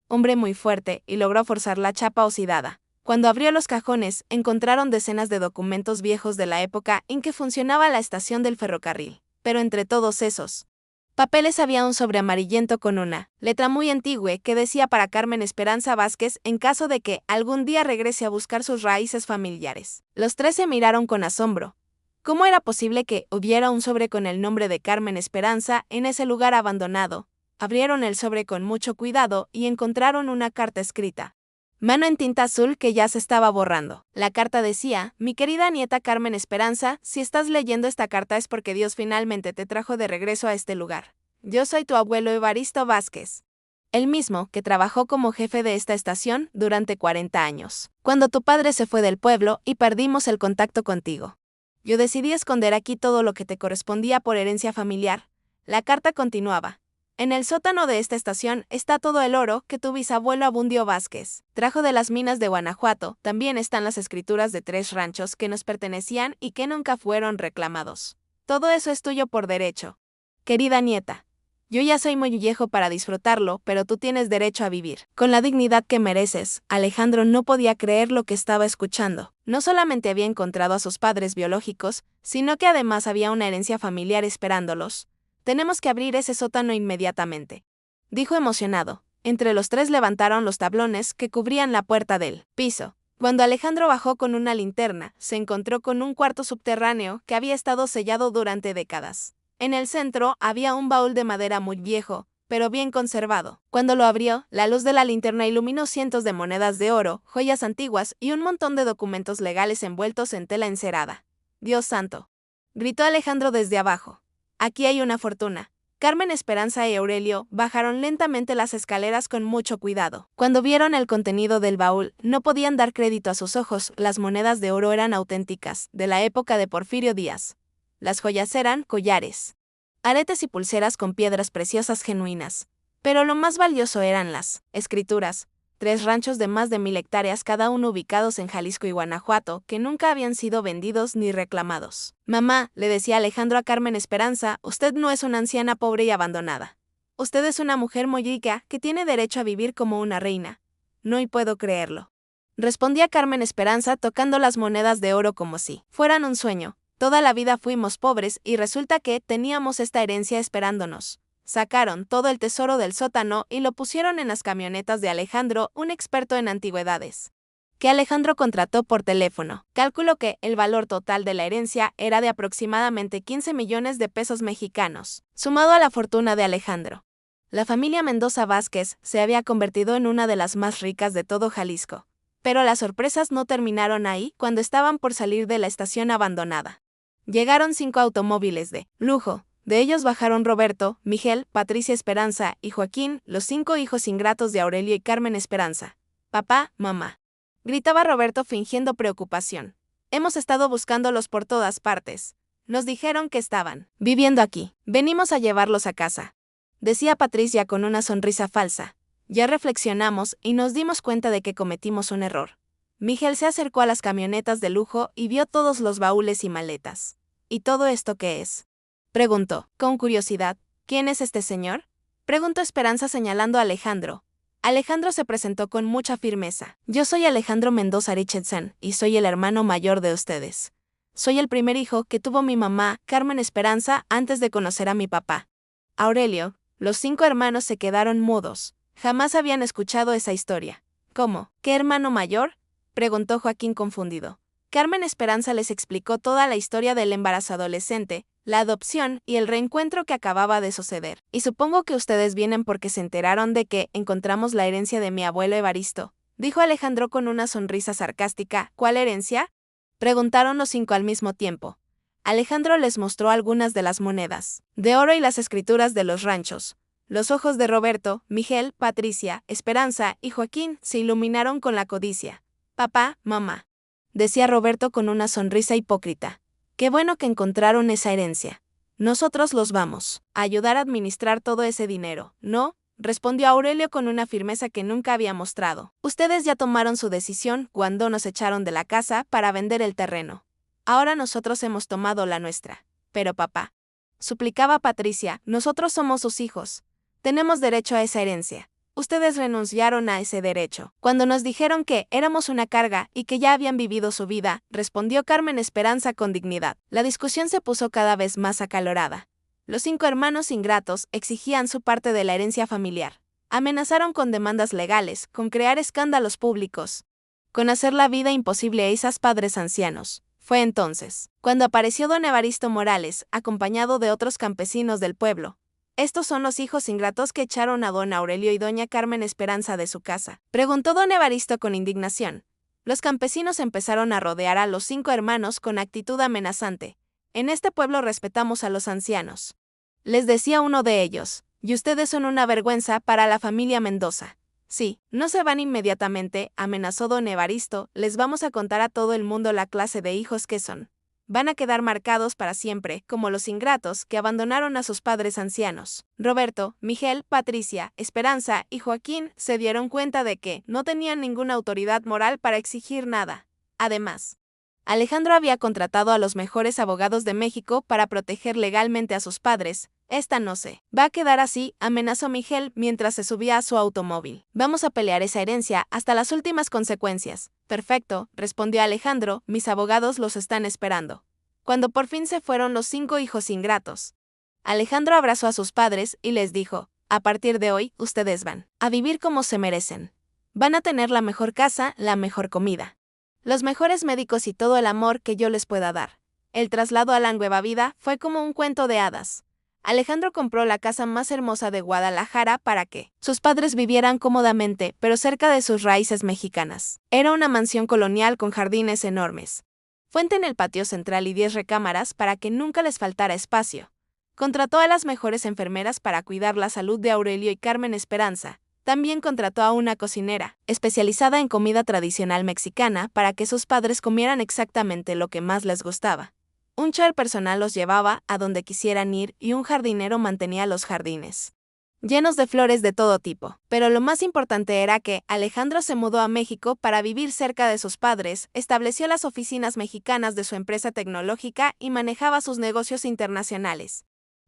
hombre muy fuerte y logró forzar la chapa oxidada. Cuando abrió los cajones, encontraron decenas de documentos viejos de la época en que funcionaba la estación del ferrocarril. Pero entre todos esos papeles había un sobre amarillento con una letra muy antigua que decía para Carmen Esperanza Vázquez en caso de que algún día regrese a buscar sus raíces familiares. Los tres se miraron con asombro. ¿Cómo era posible que hubiera un sobre con el nombre de Carmen Esperanza en ese lugar abandonado? Abrieron el sobre con mucho cuidado y encontraron una carta escrita mano en tinta azul que ya se estaba borrando. La carta decía, mi querida nieta Carmen Esperanza, si estás leyendo esta carta es porque Dios finalmente te trajo de regreso a este lugar. Yo soy tu abuelo Evaristo Vázquez, el mismo que trabajó como jefe de esta estación durante 40 años, cuando tu padre se fue del pueblo y perdimos el contacto contigo. Yo decidí esconder aquí todo lo que te correspondía por herencia familiar. La carta continuaba. En el sótano de esta estación está todo el oro que tu bisabuelo Abundio Vázquez trajo de las minas de Guanajuato. También están las escrituras de 3 ranchos que nos pertenecían y que nunca fueron reclamados. Todo eso es tuyo por derecho. Querida nieta, yo ya soy muy viejo para disfrutarlo, pero tú tienes derecho a vivir con la dignidad que mereces. Alejandro no podía creer lo que estaba escuchando. No solamente había encontrado a sus padres biológicos, sino que además había una herencia familiar esperándolos. Tenemos que abrir ese sótano inmediatamente, dijo emocionado. Entre los tres levantaron los tablones que cubrían la puerta del piso. Cuando Alejandro bajó con una linterna, se encontró con un cuarto subterráneo que había estado sellado durante décadas. En el centro había un baúl de madera muy viejo, pero bien conservado. Cuando lo abrió, la luz de la linterna iluminó cientos de monedas de oro, joyas antiguas y un montón de documentos legales envueltos en tela encerada. Dios santo, gritó Alejandro desde abajo. Aquí hay una fortuna. Carmen Esperanza y Aurelio bajaron lentamente las escaleras con mucho cuidado. Cuando vieron el contenido del baúl, no podían dar crédito a sus ojos. Las monedas de oro eran auténticas, de la época de Porfirio Díaz. Las joyas eran collares, aretes y pulseras con piedras preciosas genuinas. Pero lo más valioso eran las escrituras. 3 ranchos de más de 1000 hectáreas cada uno ubicados en Jalisco y Guanajuato, que nunca habían sido vendidos ni reclamados. Mamá, le decía Alejandro a Carmen Esperanza, usted no es una anciana pobre y abandonada. Usted es una mujer muy rica que tiene derecho a vivir como una reina. No y puedo creerlo. Respondía Carmen Esperanza tocando las monedas de oro como si fueran un sueño. Toda la vida fuimos pobres y resulta que teníamos esta herencia esperándonos. Sacaron todo el tesoro del sótano y lo pusieron en las camionetas de Alejandro, un experto en antigüedades, que Alejandro contrató por teléfono. Calculó que el valor total de la herencia era de aproximadamente 15 millones de pesos mexicanos, sumado a la fortuna de Alejandro. La familia Mendoza Vázquez se había convertido en una de las más ricas de todo Jalisco. Pero las sorpresas no terminaron ahí cuando estaban por salir de la estación abandonada. Llegaron 5 automóviles de lujo. De ellos bajaron Roberto, Miguel, Patricia Esperanza y Joaquín, los 5 hijos ingratos de Aurelio y Carmen Esperanza. Papá, mamá, gritaba Roberto fingiendo preocupación. Hemos estado buscándolos por todas partes. Nos dijeron que estaban viviendo aquí. Venimos a llevarlos a casa, decía Patricia con una sonrisa falsa. Ya reflexionamos y nos dimos cuenta de que cometimos un error. Miguel se acercó a las camionetas de lujo y vio todos los baúles y maletas. ¿Y todo esto qué es?, preguntó, con curiosidad. ¿Quién es este señor?, preguntó Esperanza señalando a Alejandro. Alejandro se presentó con mucha firmeza. Yo soy Alejandro Mendoza Richardson y soy el hermano mayor de ustedes. Soy el primer hijo que tuvo mi mamá, Carmen Esperanza, antes de conocer a mi papá, Aurelio. Los 5 hermanos se quedaron mudos. Jamás habían escuchado esa historia. ¿Cómo? ¿Qué hermano mayor?, preguntó Joaquín confundido. Carmen Esperanza les explicó toda la historia del embarazo adolescente, la adopción y el reencuentro que acababa de suceder. Y supongo que ustedes vienen porque se enteraron de que encontramos la herencia de mi abuelo Evaristo, dijo Alejandro con una sonrisa sarcástica. ¿Cuál herencia?, preguntaron los 5 al mismo tiempo. Alejandro les mostró algunas de las monedas de oro y las escrituras de los ranchos. Los ojos de Roberto, Miguel, Patricia, Esperanza y Joaquín se iluminaron con la codicia. Papá, mamá, decía Roberto con una sonrisa hipócrita. Qué bueno que encontraron esa herencia. Nosotros los vamos a ayudar a administrar todo ese dinero, ¿no? respondió Aurelio con una firmeza que nunca había mostrado. Ustedes ya tomaron su decisión cuando nos echaron de la casa para vender el terreno. Ahora nosotros hemos tomado la nuestra. Pero papá, suplicaba Patricia, nosotros somos sus hijos. Tenemos derecho a esa herencia. Ustedes renunciaron a ese derecho. Cuando nos dijeron que éramos una carga y que ya habían vivido su vida, respondió Carmen Esperanza con dignidad. La discusión se puso cada vez más acalorada. Los 5 hermanos ingratos exigían su parte de la herencia familiar. Amenazaron con demandas legales, con crear escándalos públicos, con hacer la vida imposible a esos padres ancianos. Fue entonces cuando apareció don Evaristo Morales, acompañado de otros campesinos del pueblo. ¿Estos son los hijos ingratos que echaron a don Aurelio y doña Carmen Esperanza de su casa?, preguntó don Evaristo con indignación. Los campesinos empezaron a rodear a los 5 hermanos con actitud amenazante. En este pueblo respetamos a los ancianos, les decía uno de ellos, y ustedes son una vergüenza para la familia Mendoza. Sí, no se van inmediatamente, amenazó don Evaristo, les vamos a contar a todo el mundo la clase de hijos que son. Van a quedar marcados para siempre, como los ingratos que abandonaron a sus padres ancianos. Roberto, Miguel, Patricia, Esperanza y Joaquín se dieron cuenta de que no tenían ninguna autoridad moral para exigir nada. Además, Alejandro había contratado a los mejores abogados de México para proteger legalmente a sus padres. Esta no se va a quedar así, amenazó Miguel mientras se subía a su automóvil. Vamos a pelear esa herencia hasta las últimas consecuencias. Perfecto, respondió Alejandro, mis abogados los están esperando. Cuando por fin se fueron los 5 hijos ingratos, Alejandro abrazó a sus padres y les dijo, a partir de hoy, ustedes van a vivir como se merecen. Van a tener la mejor casa, la mejor comida, los mejores médicos y todo el amor que yo les pueda dar. El traslado a la nueva vida fue como un cuento de hadas. Alejandro compró la casa más hermosa de Guadalajara para que sus padres vivieran cómodamente, pero cerca de sus raíces mexicanas. Era una mansión colonial con jardines enormes, fuente en el patio central y 10 recámaras para que nunca les faltara espacio. Contrató a las mejores enfermeras para cuidar la salud de Aurelio y Carmen Esperanza. También contrató a una cocinera, especializada en comida tradicional mexicana, para que sus padres comieran exactamente lo que más les gustaba. Un chófer personal los llevaba a donde quisieran ir y un jardinero mantenía los jardines llenos de flores de todo tipo. Pero lo más importante era que Alejandro se mudó a México para vivir cerca de sus padres, estableció las oficinas mexicanas de su empresa tecnológica y manejaba sus negocios internacionales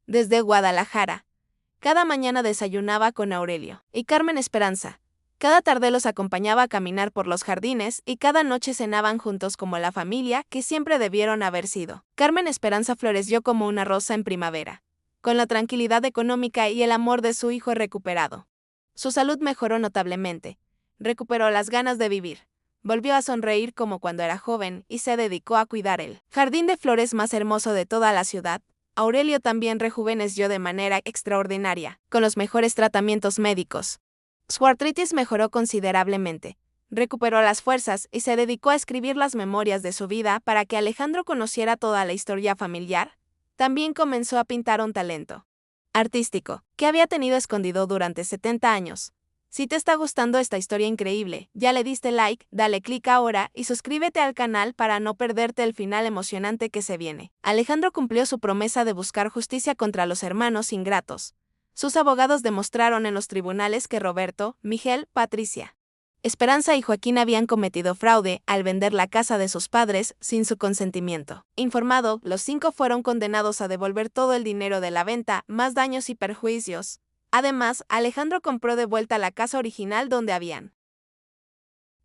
desde Guadalajara. Cada mañana desayunaba con Aurelio y Carmen Esperanza. Cada tarde los acompañaba a caminar por los jardines y cada noche cenaban juntos como la familia que siempre debieron haber sido. Carmen Esperanza floreció como una rosa en primavera, con la tranquilidad económica y el amor de su hijo recuperado. Su salud mejoró notablemente, recuperó las ganas de vivir, volvió a sonreír como cuando era joven y se dedicó a cuidar el jardín de flores más hermoso de toda la ciudad. Aurelio también rejuveneció de manera extraordinaria, con los mejores tratamientos médicos. Su artritis mejoró considerablemente, recuperó las fuerzas y se dedicó a escribir las memorias de su vida para que Alejandro conociera toda la historia familiar. También comenzó a pintar un talento artístico que había tenido escondido durante 70 años. Si te está gustando esta historia increíble, ya le diste like, dale click ahora y suscríbete al canal para no perderte el final emocionante que se viene. Alejandro cumplió su promesa de buscar justicia contra los hermanos ingratos. Sus abogados demostraron en los tribunales que Roberto, Miguel, Patricia, Esperanza y Joaquín habían cometido fraude al vender la casa de sus padres sin su consentimiento. Informado, los 5 fueron condenados a devolver todo el dinero de la venta, más daños y perjuicios. Además, Alejandro compró de vuelta la casa original donde habían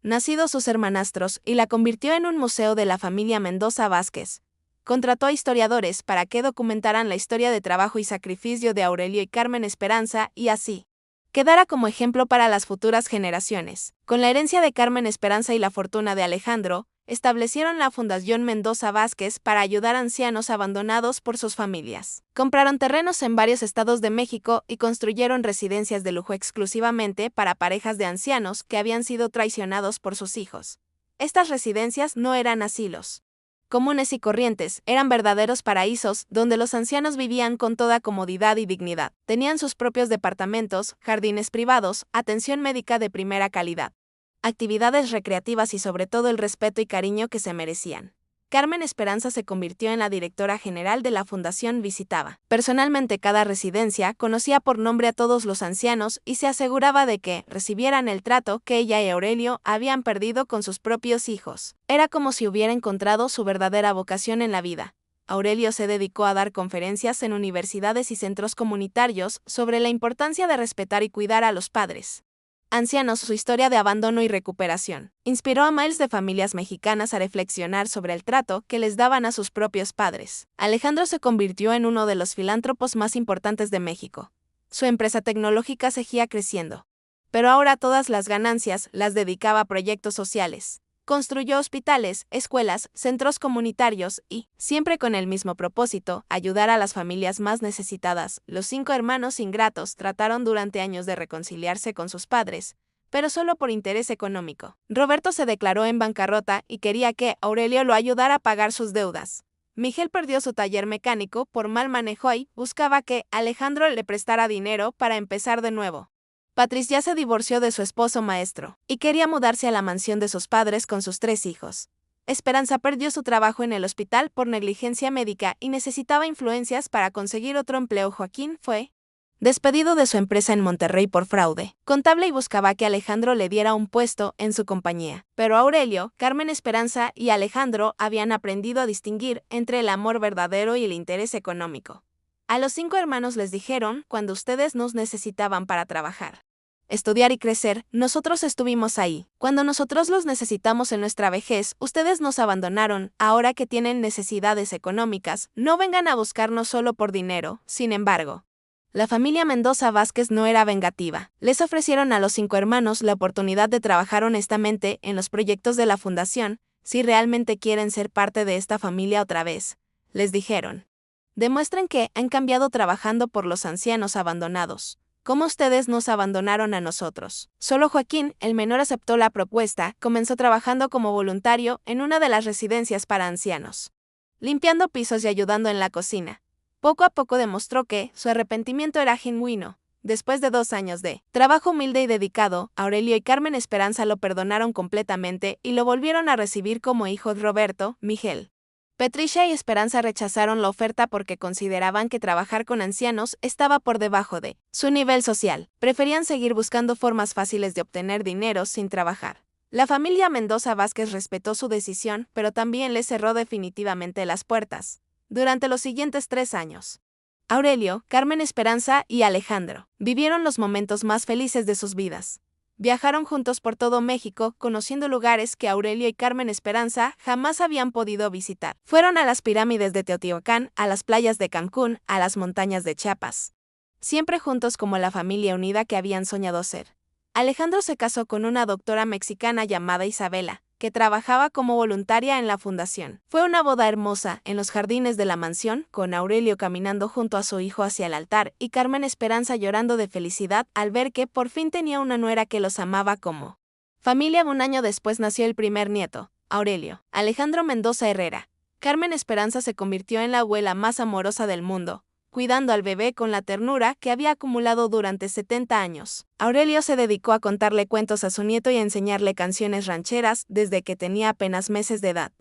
nacido sus hermanastros y la convirtió en un museo de la familia Mendoza Vázquez. Contrató a historiadores para que documentaran la historia de trabajo y sacrificio de Aurelio y Carmen Esperanza y así quedara como ejemplo para las futuras generaciones. Con la herencia de Carmen Esperanza y la fortuna de Alejandro, establecieron la Fundación Mendoza Vázquez para ayudar a ancianos abandonados por sus familias. Compraron terrenos en varios estados de México y construyeron residencias de lujo exclusivamente para parejas de ancianos que habían sido traicionados por sus hijos. Estas residencias no eran asilos comunes y corrientes, eran verdaderos paraísos donde los ancianos vivían con toda comodidad y dignidad. Tenían sus propios departamentos, jardines privados, atención médica de primera calidad, actividades recreativas y sobre todo el respeto y cariño que se merecían. Carmen Esperanza se convirtió en la directora general de la fundación. Visitaba personalmente cada residencia, conocía por nombre a todos los ancianos y se aseguraba de que recibieran el trato que ella y Aurelio habían perdido con sus propios hijos. Era como si hubiera encontrado su verdadera vocación en la vida. Aurelio se dedicó a dar conferencias en universidades y centros comunitarios sobre la importancia de respetar y cuidar a los padres ancianos. Su historia de abandono y recuperación inspiró a miles de familias mexicanas a reflexionar sobre el trato que les daban a sus propios padres. Alejandro se convirtió en uno de los filántropos más importantes de México. Su empresa tecnológica seguía creciendo, pero ahora todas las ganancias las dedicaba a proyectos sociales. Construyó hospitales, escuelas, centros comunitarios y, siempre con el mismo propósito, ayudar a las familias más necesitadas. Los 5 hermanos ingratos trataron durante años de reconciliarse con sus padres, pero solo por interés económico. Roberto se declaró en bancarrota y quería que Aurelio lo ayudara a pagar sus deudas. Miguel perdió su taller mecánico por mal manejo y buscaba que Alejandro le prestara dinero para empezar de nuevo. Patricia se divorció de su esposo maestro y quería mudarse a la mansión de sus padres con sus 3 hijos. Esperanza perdió su trabajo en el hospital por negligencia médica y necesitaba influencias para conseguir otro empleo. Joaquín fue despedido de su empresa en Monterrey por fraude contable y buscaba que Alejandro le diera un puesto en su compañía. Pero Aurelio, Carmen Esperanza y Alejandro habían aprendido a distinguir entre el amor verdadero y el interés económico. A los 5 hermanos les dijeron: cuando ustedes nos necesitaban para trabajar, estudiar y crecer, nosotros estuvimos ahí. Cuando nosotros los necesitamos en nuestra vejez, ustedes nos abandonaron. Ahora que tienen necesidades económicas, no vengan a buscarnos solo por dinero. Sin embargo, la familia Mendoza Vázquez no era vengativa. Les ofrecieron a los 5 hermanos la oportunidad de trabajar honestamente en los proyectos de la fundación. Si realmente quieren ser parte de esta familia otra vez, les dijeron, demuestren que han cambiado trabajando por los ancianos abandonados, como ustedes nos abandonaron a nosotros. Solo Joaquín, el menor, aceptó la propuesta. Comenzó trabajando como voluntario en una de las residencias para ancianos, limpiando pisos y ayudando en la cocina. Poco a poco demostró que su arrepentimiento era genuino. Después de 2 años de trabajo humilde y dedicado, Aurelio y Carmen Esperanza lo perdonaron completamente y lo volvieron a recibir como hijos. Roberto, Miguel, Patricia y Esperanza rechazaron la oferta porque consideraban que trabajar con ancianos estaba por debajo de su nivel social. Preferían seguir buscando formas fáciles de obtener dinero sin trabajar. La familia Mendoza Vázquez respetó su decisión, pero también les cerró definitivamente las puertas. Durante los siguientes 3 años, Aurelio, Carmen Esperanza y Alejandro vivieron los momentos más felices de sus vidas. Viajaron juntos por todo México, conociendo lugares que Aurelio y Carmen Esperanza jamás habían podido visitar. Fueron a las pirámides de Teotihuacán, a las playas de Cancún, a las montañas de Chiapas. Siempre juntos como la familia unida que habían soñado ser. Alejandro se casó con una doctora mexicana llamada Isabela, que trabajaba como voluntaria en la fundación. Fue una boda hermosa en los jardines de la mansión, con Aurelio caminando junto a su hijo hacia el altar y Carmen Esperanza llorando de felicidad al ver que por fin tenía una nuera que los amaba como familia. 1 año después nació el primer nieto, Aurelio Alejandro Mendoza Herrera. Carmen Esperanza se convirtió en la abuela más amorosa del mundo, cuidando al bebé con la ternura que había acumulado durante 70 años. Aurelio se dedicó a contarle cuentos a su nieto y a enseñarle canciones rancheras desde que tenía apenas meses de edad.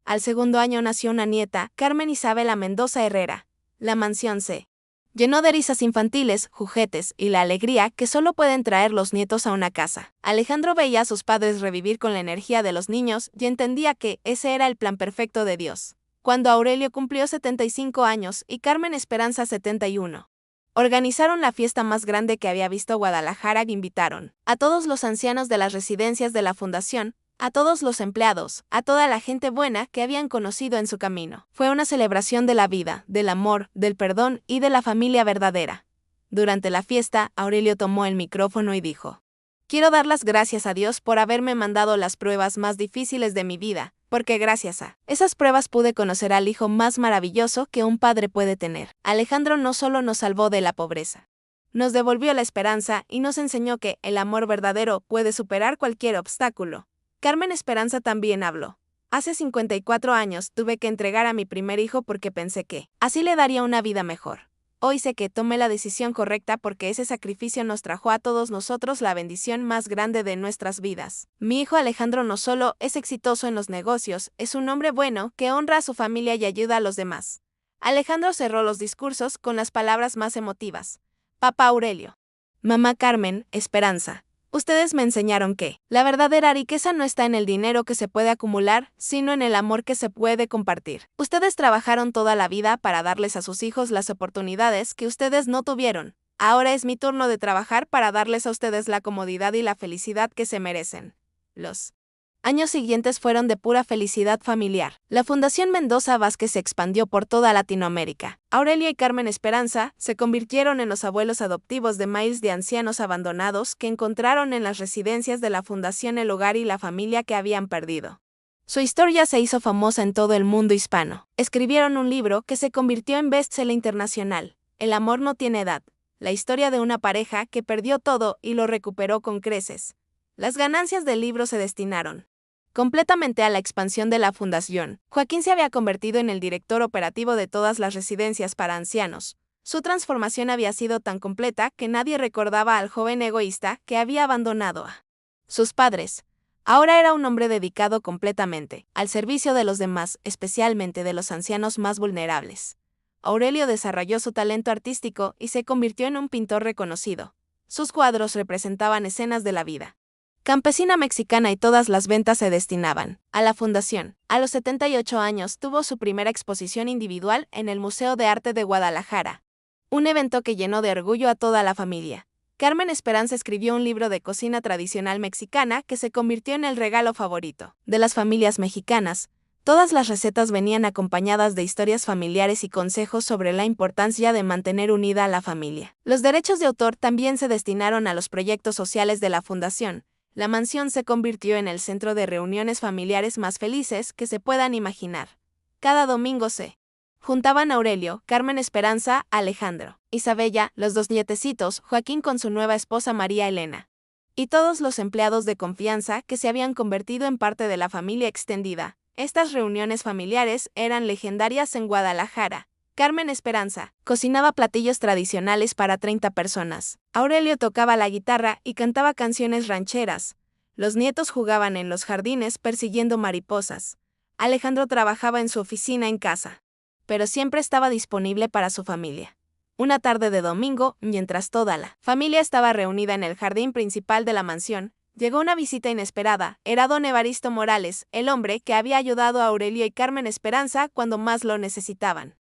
Al 2.º año nació una nieta, Carmen Isabela Mendoza Herrera. La mansión se llenó de risas infantiles, juguetes y la alegría que solo pueden traer los nietos a una casa. Alejandro veía a sus padres revivir con la energía de los niños y entendía que ese era el plan perfecto de Dios. Cuando Aurelio cumplió 75 años y Carmen Esperanza 71, organizaron la fiesta más grande que había visto Guadalajara e invitaron a todos los ancianos de las residencias de la fundación, a todos los empleados, a toda la gente buena que habían conocido en su camino. Fue una celebración de la vida, del amor, del perdón y de la familia verdadera. Durante la fiesta, Aurelio tomó el micrófono y dijo: quiero dar las gracias a Dios por haberme mandado las pruebas más difíciles de mi vida, porque gracias a esas pruebas pude conocer al hijo más maravilloso que un padre puede tener. Alejandro no solo nos salvó de la pobreza, nos devolvió la esperanza y nos enseñó que el amor verdadero puede superar cualquier obstáculo. Carmen Esperanza también habló. Hace 54 años tuve que entregar a mi primer hijo porque pensé que así le daría una vida mejor. Hoy sé que tomé la decisión correcta porque ese sacrificio nos trajo a todos nosotros la bendición más grande de nuestras vidas. Mi hijo Alejandro no solo es exitoso en los negocios, es un hombre bueno que honra a su familia y ayuda a los demás. Alejandro cerró los discursos con las palabras más emotivas. Papá Aurelio. Mamá Carmen, Esperanza. Ustedes me enseñaron que la verdadera riqueza no está en el dinero que se puede acumular, sino en el amor que se puede compartir. Ustedes trabajaron toda la vida para darles a sus hijos las oportunidades que ustedes no tuvieron. Ahora es mi turno de trabajar para darles a ustedes la comodidad y la felicidad que se merecen. Los años siguientes fueron de pura felicidad familiar. La Fundación Mendoza Vázquez se expandió por toda Latinoamérica. Aurelio y Carmen Esperanza se convirtieron en los abuelos adoptivos de miles de ancianos abandonados que encontraron en las residencias de la Fundación el hogar y la familia que habían perdido. Su historia se hizo famosa en todo el mundo hispano. Escribieron un libro que se convirtió en bestseller internacional. El amor no tiene edad. La historia de una pareja que perdió todo y lo recuperó con creces. Las ganancias del libro se destinaron completamente a la expansión de la fundación. Joaquín se había convertido en el director operativo de todas las residencias para ancianos. Su transformación había sido tan completa que nadie recordaba al joven egoísta que había abandonado a sus padres. Ahora era un hombre dedicado completamente al servicio de los demás, especialmente de los ancianos más vulnerables. Aurelio desarrolló su talento artístico y se convirtió en un pintor reconocido. Sus cuadros representaban escenas de la vida campesina mexicana y todas las ventas se destinaban a la fundación. A los 78 años tuvo su primera exposición individual en el Museo de Arte de Guadalajara. Un evento que llenó de orgullo a toda la familia. Carmen Esperanza escribió un libro de cocina tradicional mexicana que se convirtió en el regalo favorito de las familias mexicanas. Todas las recetas venían acompañadas de historias familiares y consejos sobre la importancia de mantener unida a la familia. Los derechos de autor también se destinaron a los proyectos sociales de la fundación. La mansión se convirtió en el centro de reuniones familiares más felices que se puedan imaginar. Cada domingo se juntaban Aurelio, Carmen Esperanza, Alejandro, Isabella, los dos nietecitos, Joaquín con su nueva esposa María Elena, y todos los empleados de confianza que se habían convertido en parte de la familia extendida. Estas reuniones familiares eran legendarias en Guadalajara. Carmen Esperanza cocinaba platillos tradicionales para 30 personas. Aurelio tocaba la guitarra y cantaba canciones rancheras. Los nietos jugaban en los jardines persiguiendo mariposas. Alejandro trabajaba en su oficina en casa, pero siempre estaba disponible para su familia. Una tarde de domingo, mientras toda la familia estaba reunida en el jardín principal de la mansión, llegó una visita inesperada. Era don Evaristo Morales, el hombre que había ayudado a Aurelio y Carmen Esperanza cuando más lo necesitaban,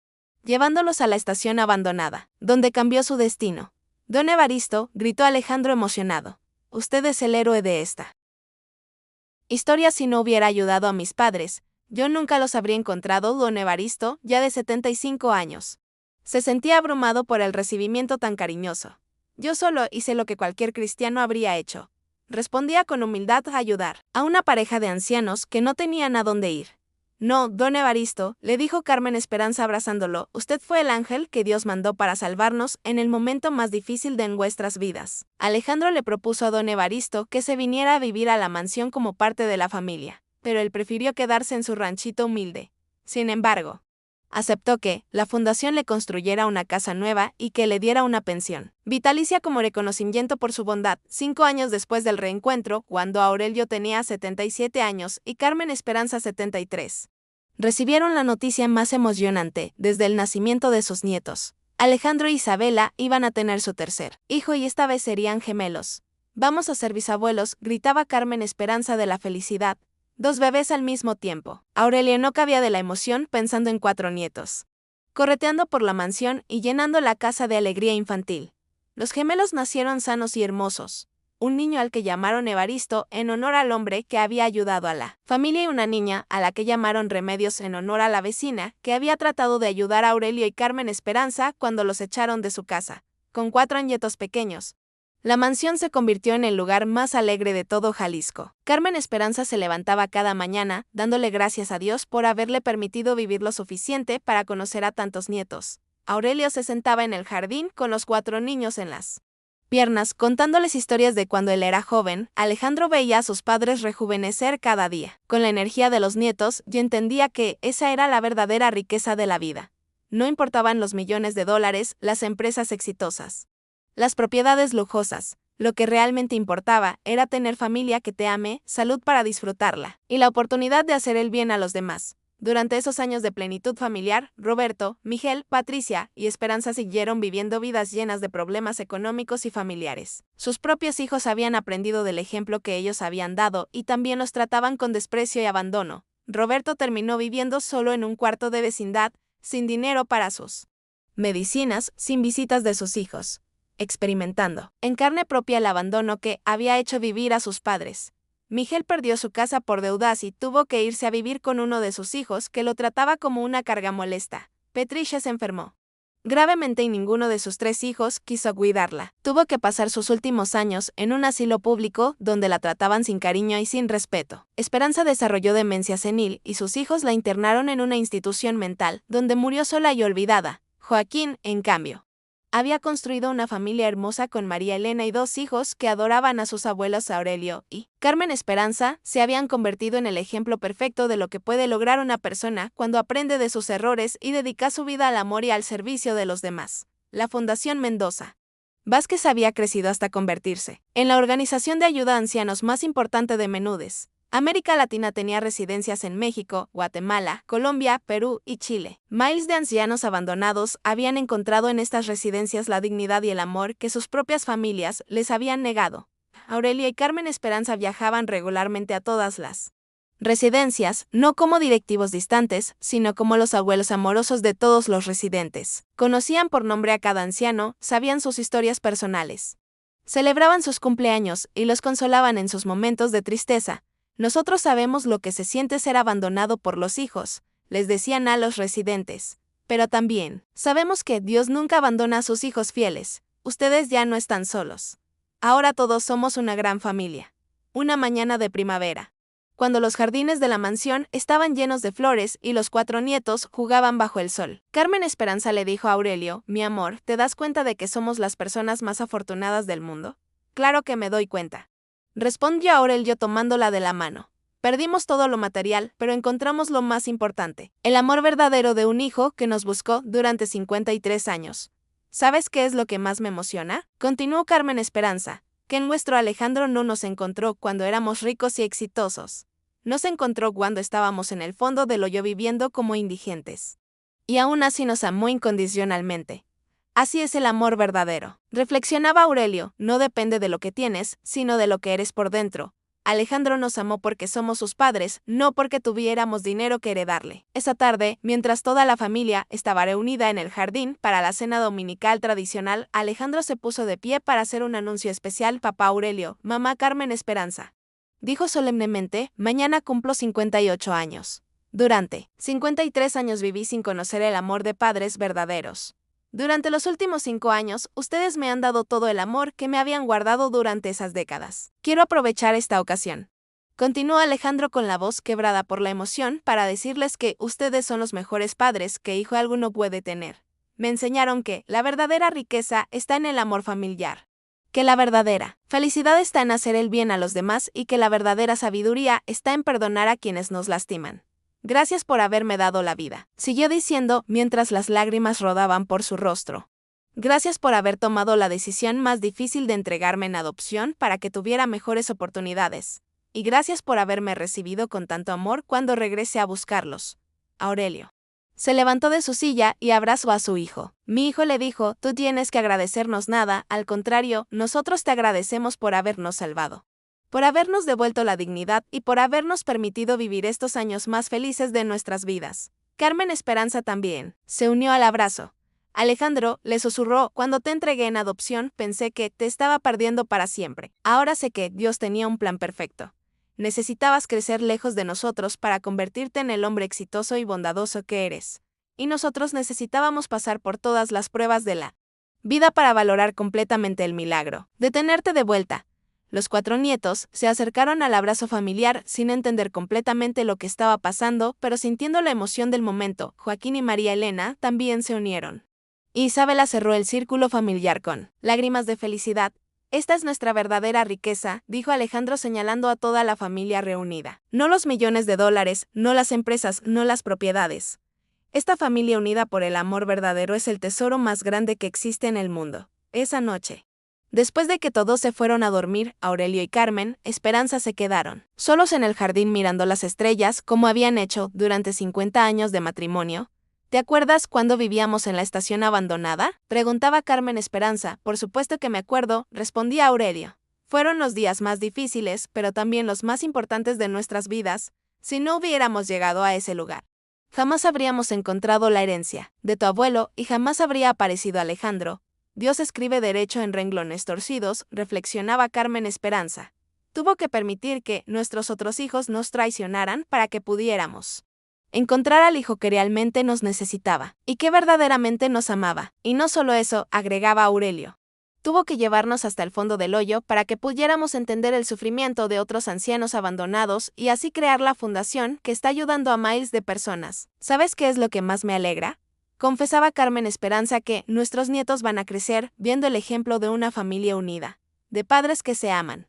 llevándolos a la estación abandonada, donde cambió su destino. Don Evaristo, gritó Alejandro emocionado. Usted es el héroe de esta historia. Si no hubiera ayudado a mis padres, yo nunca los habría encontrado. Don Evaristo, ya de 75 años, se sentía abrumado por el recibimiento tan cariñoso. Yo solo hice lo que cualquier cristiano habría hecho. Respondía con humildad a ayudar a una pareja de ancianos que no tenían a dónde ir. No, don Evaristo, le dijo Carmen Esperanza abrazándolo, usted fue el ángel que Dios mandó para salvarnos en el momento más difícil de nuestras vidas. Alejandro le propuso a don Evaristo que se viniera a vivir a la mansión como parte de la familia, pero él prefirió quedarse en su ranchito humilde. Sin embargo, aceptó que la fundación le construyera una casa nueva y que le diera una pensión vitalicia como reconocimiento por su bondad. 5 años después del reencuentro, cuando Aurelio tenía 77 años y Carmen Esperanza 73, recibieron la noticia más emocionante desde el nacimiento de sus nietos. Alejandro e Isabela iban a tener su tercer hijo y esta vez serían gemelos. Vamos a ser bisabuelos, gritaba Carmen Esperanza de la felicidad. 2 bebés al mismo tiempo. Aurelio no cabía de la emoción pensando en 4 nietos, correteando por la mansión y llenando la casa de alegría infantil. Los gemelos nacieron sanos y hermosos. Un niño al que llamaron Evaristo en honor al hombre que había ayudado a la familia y una niña a la que llamaron Remedios en honor a la vecina que había tratado de ayudar a Aurelio y Carmen Esperanza cuando los echaron de su casa. Con 4 nietos pequeños, la mansión se convirtió en el lugar más alegre de todo Jalisco. Carmen Esperanza se levantaba cada mañana, dándole gracias a Dios por haberle permitido vivir lo suficiente para conocer a tantos nietos. Aurelio se sentaba en el jardín con los 4 niños en las piernas, contándoles historias de cuando él era joven. Alejandro veía a sus padres rejuvenecer cada día, con la energía de los nietos, y entendía que esa era la verdadera riqueza de la vida. no importaban los millones de dólares, las empresas exitosas, las propiedades lujosas. Lo que realmente importaba era tener familia que te ame, salud para disfrutarla, y la oportunidad de hacer el bien a los demás. Durante esos años de plenitud familiar, Roberto, Miguel, Patricia y Esperanza siguieron viviendo vidas llenas de problemas económicos y familiares. Sus propios hijos habían aprendido del ejemplo que ellos habían dado y también los trataban con desprecio y abandono. Roberto terminó viviendo solo en un cuarto de vecindad, sin dinero para sus medicinas, sin visitas de sus hijos, experimentando en carne propia el abandono que había hecho vivir a sus padres. Miguel perdió su casa por deudas y tuvo que irse a vivir con uno de sus hijos que lo trataba como una carga molesta. Patricia se enfermó gravemente y ninguno de sus 3 hijos quiso cuidarla. Tuvo que pasar sus últimos años en un asilo público donde la trataban sin cariño y sin respeto. Esperanza desarrolló demencia senil y sus hijos la internaron en una institución mental donde murió sola y olvidada. Joaquín, en cambio, había construido una familia hermosa con María Elena y 2 hijos que adoraban a sus abuelos Aurelio y Carmen Esperanza. Se habían convertido en el ejemplo perfecto de lo que puede lograr una persona cuando aprende de sus errores y dedica su vida al amor y al servicio de los demás. La Fundación Mendoza Vázquez había crecido hasta convertirse en la organización de ayuda a ancianos más importante de Menúdez. América Latina tenía residencias en México, Guatemala, Colombia, Perú y Chile. Miles de ancianos abandonados habían encontrado en estas residencias la dignidad y el amor que sus propias familias les habían negado. Aurelia y Carmen Esperanza viajaban regularmente a todas las residencias, no como directivos distantes, sino como los abuelos amorosos de todos los residentes. Conocían por nombre a cada anciano, sabían sus historias personales, celebraban sus cumpleaños y los consolaban en sus momentos de tristeza. Nosotros sabemos lo que se siente ser abandonado por los hijos, les decían a los residentes. Pero también sabemos que Dios nunca abandona a sus hijos fieles. Ustedes ya no están solos. Ahora todos somos una gran familia. Una mañana de primavera, cuando los jardines de la mansión estaban llenos de flores y los 4 nietos jugaban bajo el sol, Carmen Esperanza le dijo a Aurelio: mi amor, ¿te das cuenta de que somos las personas más afortunadas del mundo? Claro que me doy cuenta, respondió Aurelio tomándola de la mano. Perdimos todo lo material, pero encontramos lo más importante: el amor verdadero de un hijo que nos buscó durante 53 años. ¿Sabes qué es lo que más me emociona?, continuó Carmen Esperanza, que nuestro Alejandro no nos encontró cuando éramos ricos y exitosos. Nos encontró cuando estábamos en el fondo del hoyo viviendo como indigentes. Y aún así nos amó incondicionalmente. Así es el amor verdadero. Reflexionaba Aurelio: no depende de lo que tienes, sino de lo que eres por dentro. Alejandro nos amó porque somos sus padres, no porque tuviéramos dinero que heredarle. Esa tarde, mientras toda la familia estaba reunida en el jardín para la cena dominical tradicional, Alejandro se puso de pie para hacer un anuncio especial. Papá Aurelio, mamá Carmen Esperanza, dijo solemnemente, mañana cumplo 58 años. Durante 53 años viví sin conocer el amor de padres verdaderos. Durante los últimos 5 años, ustedes me han dado todo el amor que me habían guardado durante esas décadas. Quiero aprovechar esta ocasión, continuó Alejandro con la voz quebrada por la emoción, para decirles que ustedes son los mejores padres que hijo alguno puede tener. Me enseñaron que la verdadera riqueza está en el amor familiar, que la verdadera felicidad está en hacer el bien a los demás y que la verdadera sabiduría está en perdonar a quienes nos lastiman. Gracias por haberme dado la vida, siguió diciendo mientras las lágrimas rodaban por su rostro. Gracias por haber tomado la decisión más difícil de entregarme en adopción para que tuviera mejores oportunidades. Y gracias por haberme recibido con tanto amor cuando regrese a buscarlos. Aurelio se levantó de su silla y abrazó a su hijo. Mi hijo, le dijo, tú tienes que agradecernos nada, al contrario, nosotros te agradecemos por habernos salvado, por habernos devuelto la dignidad y por habernos permitido vivir estos años más felices de nuestras vidas. Carmen Esperanza también se unió al abrazo. Alejandro, le susurró, cuando te entregué en adopción pensé que te estaba perdiendo para siempre. Ahora sé que Dios tenía un plan perfecto. Necesitabas crecer lejos de nosotros para convertirte en el hombre exitoso y bondadoso que eres. Y nosotros necesitábamos pasar por todas las pruebas de la vida para valorar completamente el milagro de tenerte de vuelta. Los 4 nietos se acercaron al abrazo familiar sin entender completamente lo que estaba pasando, pero sintiendo la emoción del momento. Joaquín y María Elena también se unieron. Isabela cerró el círculo familiar con lágrimas de felicidad. Esta es nuestra verdadera riqueza, dijo Alejandro señalando a toda la familia reunida. No los millones de dólares, no las empresas, no las propiedades. Esta familia unida por el amor verdadero es el tesoro más grande que existe en el mundo. Esa noche, después de que todos se fueron a dormir, Aurelio y Carmen, Esperanza se quedaron solos en el jardín mirando las estrellas como habían hecho durante 50 años de matrimonio. ¿Te acuerdas cuando vivíamos en la estación abandonada?, preguntaba Carmen Esperanza. Por supuesto que me acuerdo, respondía Aurelio. Fueron los días más difíciles, pero también los más importantes de nuestras vidas. Si no hubiéramos llegado a ese lugar, jamás habríamos encontrado la herencia de tu abuelo y jamás habría aparecido Alejandro. Dios escribe derecho en renglones torcidos, reflexionaba Carmen Esperanza. Tuvo que permitir que nuestros otros hijos nos traicionaran para que pudiéramos encontrar al hijo que realmente nos necesitaba y que verdaderamente nos amaba. Y no solo eso, agregaba Aurelio. Tuvo que llevarnos hasta el fondo del hoyo para que pudiéramos entender el sufrimiento de otros ancianos abandonados y así crear la fundación que está ayudando a miles de personas. ¿Sabes qué es lo que más me alegra?, confesaba Carmen Esperanza, que nuestros nietos van a crecer viendo el ejemplo de una familia unida, de padres que se aman,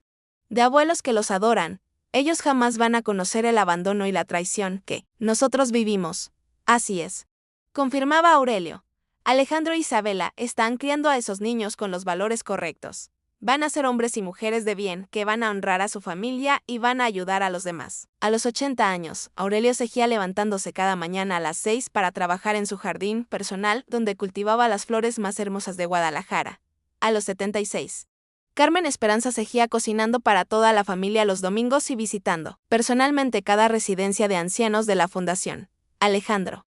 de abuelos que los adoran. Ellos jamás van a conocer el abandono y la traición que nosotros vivimos. Así es, confirmaba Aurelio. Alejandro e Isabela están criando a esos niños con los valores correctos. Van a ser hombres y mujeres de bien que van a honrar a su familia y van a ayudar a los demás. A los 80 años, Aurelio seguía levantándose cada mañana a las 6 para trabajar en su jardín personal donde cultivaba las flores más hermosas de Guadalajara. A los 76, Carmen Esperanza seguía cocinando para toda la familia los domingos y visitando personalmente cada residencia de ancianos de la fundación. Alejandro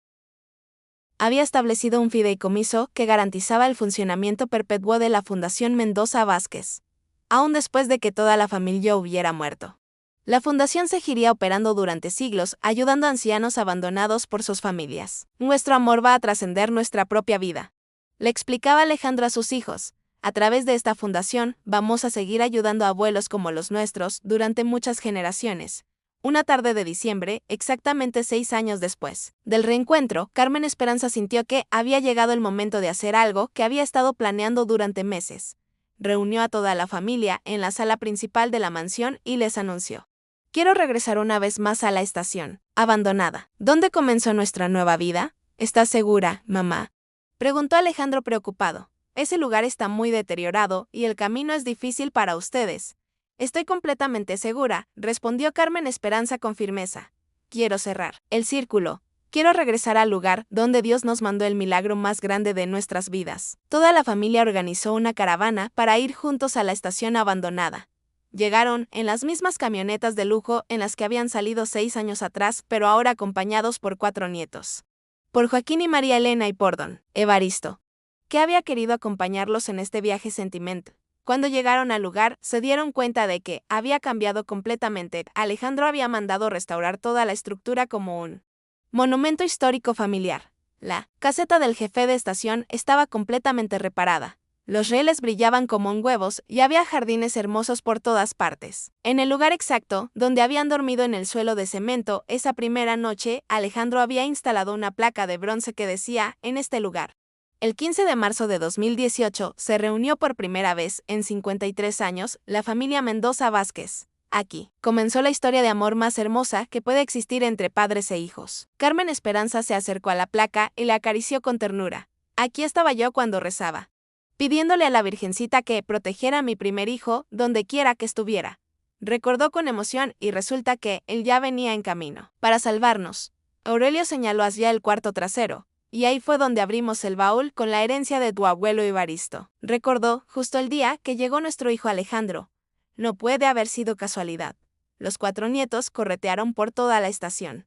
había establecido un fideicomiso que garantizaba el funcionamiento perpetuo de la Fundación Mendoza Vázquez, aún después de que toda la familia hubiera muerto. La fundación seguiría operando durante siglos, ayudando a ancianos abandonados por sus familias. Nuestro amor va a trascender nuestra propia vida, le explicaba Alejandro a sus hijos. A través de esta fundación, vamos a seguir ayudando a abuelos como los nuestros durante muchas generaciones. Una tarde de diciembre, exactamente 6 años después del reencuentro, Carmen Esperanza sintió que había llegado el momento de hacer algo que había estado planeando durante meses. Reunió a toda la familia en la sala principal de la mansión y les anunció: quiero regresar una vez más a la estación abandonada. ¿Dónde comenzó nuestra nueva vida? ¿Estás segura, mamá?, preguntó Alejandro preocupado. Ese lugar está muy deteriorado y el camino es difícil para ustedes. Estoy completamente segura, respondió Carmen Esperanza con firmeza. Quiero cerrar el círculo. Quiero regresar al lugar donde Dios nos mandó el milagro más grande de nuestras vidas. Toda la familia organizó una caravana para ir juntos a la estación abandonada. Llegaron en las mismas camionetas de lujo en las que habían salido 6 años atrás, pero ahora acompañados por 4 nietos. Por Joaquín y María Elena y por don Evaristo, que había querido acompañarlos en este viaje sentimental. Cuando llegaron al lugar, se dieron cuenta de que había cambiado completamente. Alejandro había mandado restaurar toda la estructura como un monumento histórico familiar. La caseta del jefe de estación estaba completamente reparada. Los rieles brillaban como huevos y había jardines hermosos por todas partes. En el lugar exacto, donde habían dormido en el suelo de cemento esa primera noche, Alejandro había instalado una placa de bronce que decía: en este lugar. El 15 de marzo de 2018 se reunió por primera vez en 53 años la familia Mendoza Vázquez. Aquí comenzó la historia de amor más hermosa que puede existir entre padres e hijos. Carmen Esperanza se acercó a la placa y la acarició con ternura. Aquí estaba yo cuando rezaba, pidiéndole a la Virgencita que protegiera a mi primer hijo donde quiera que estuviera. Recordó con emoción y resulta que él ya venía en camino para salvarnos. Aurelio señaló hacia el cuarto trasero. Y ahí fue donde abrimos el baúl con la herencia de tu abuelo Evaristo. Recordó justo el día que llegó nuestro hijo Alejandro. No puede haber sido casualidad. Los 4 nietos corretearon por toda la estación,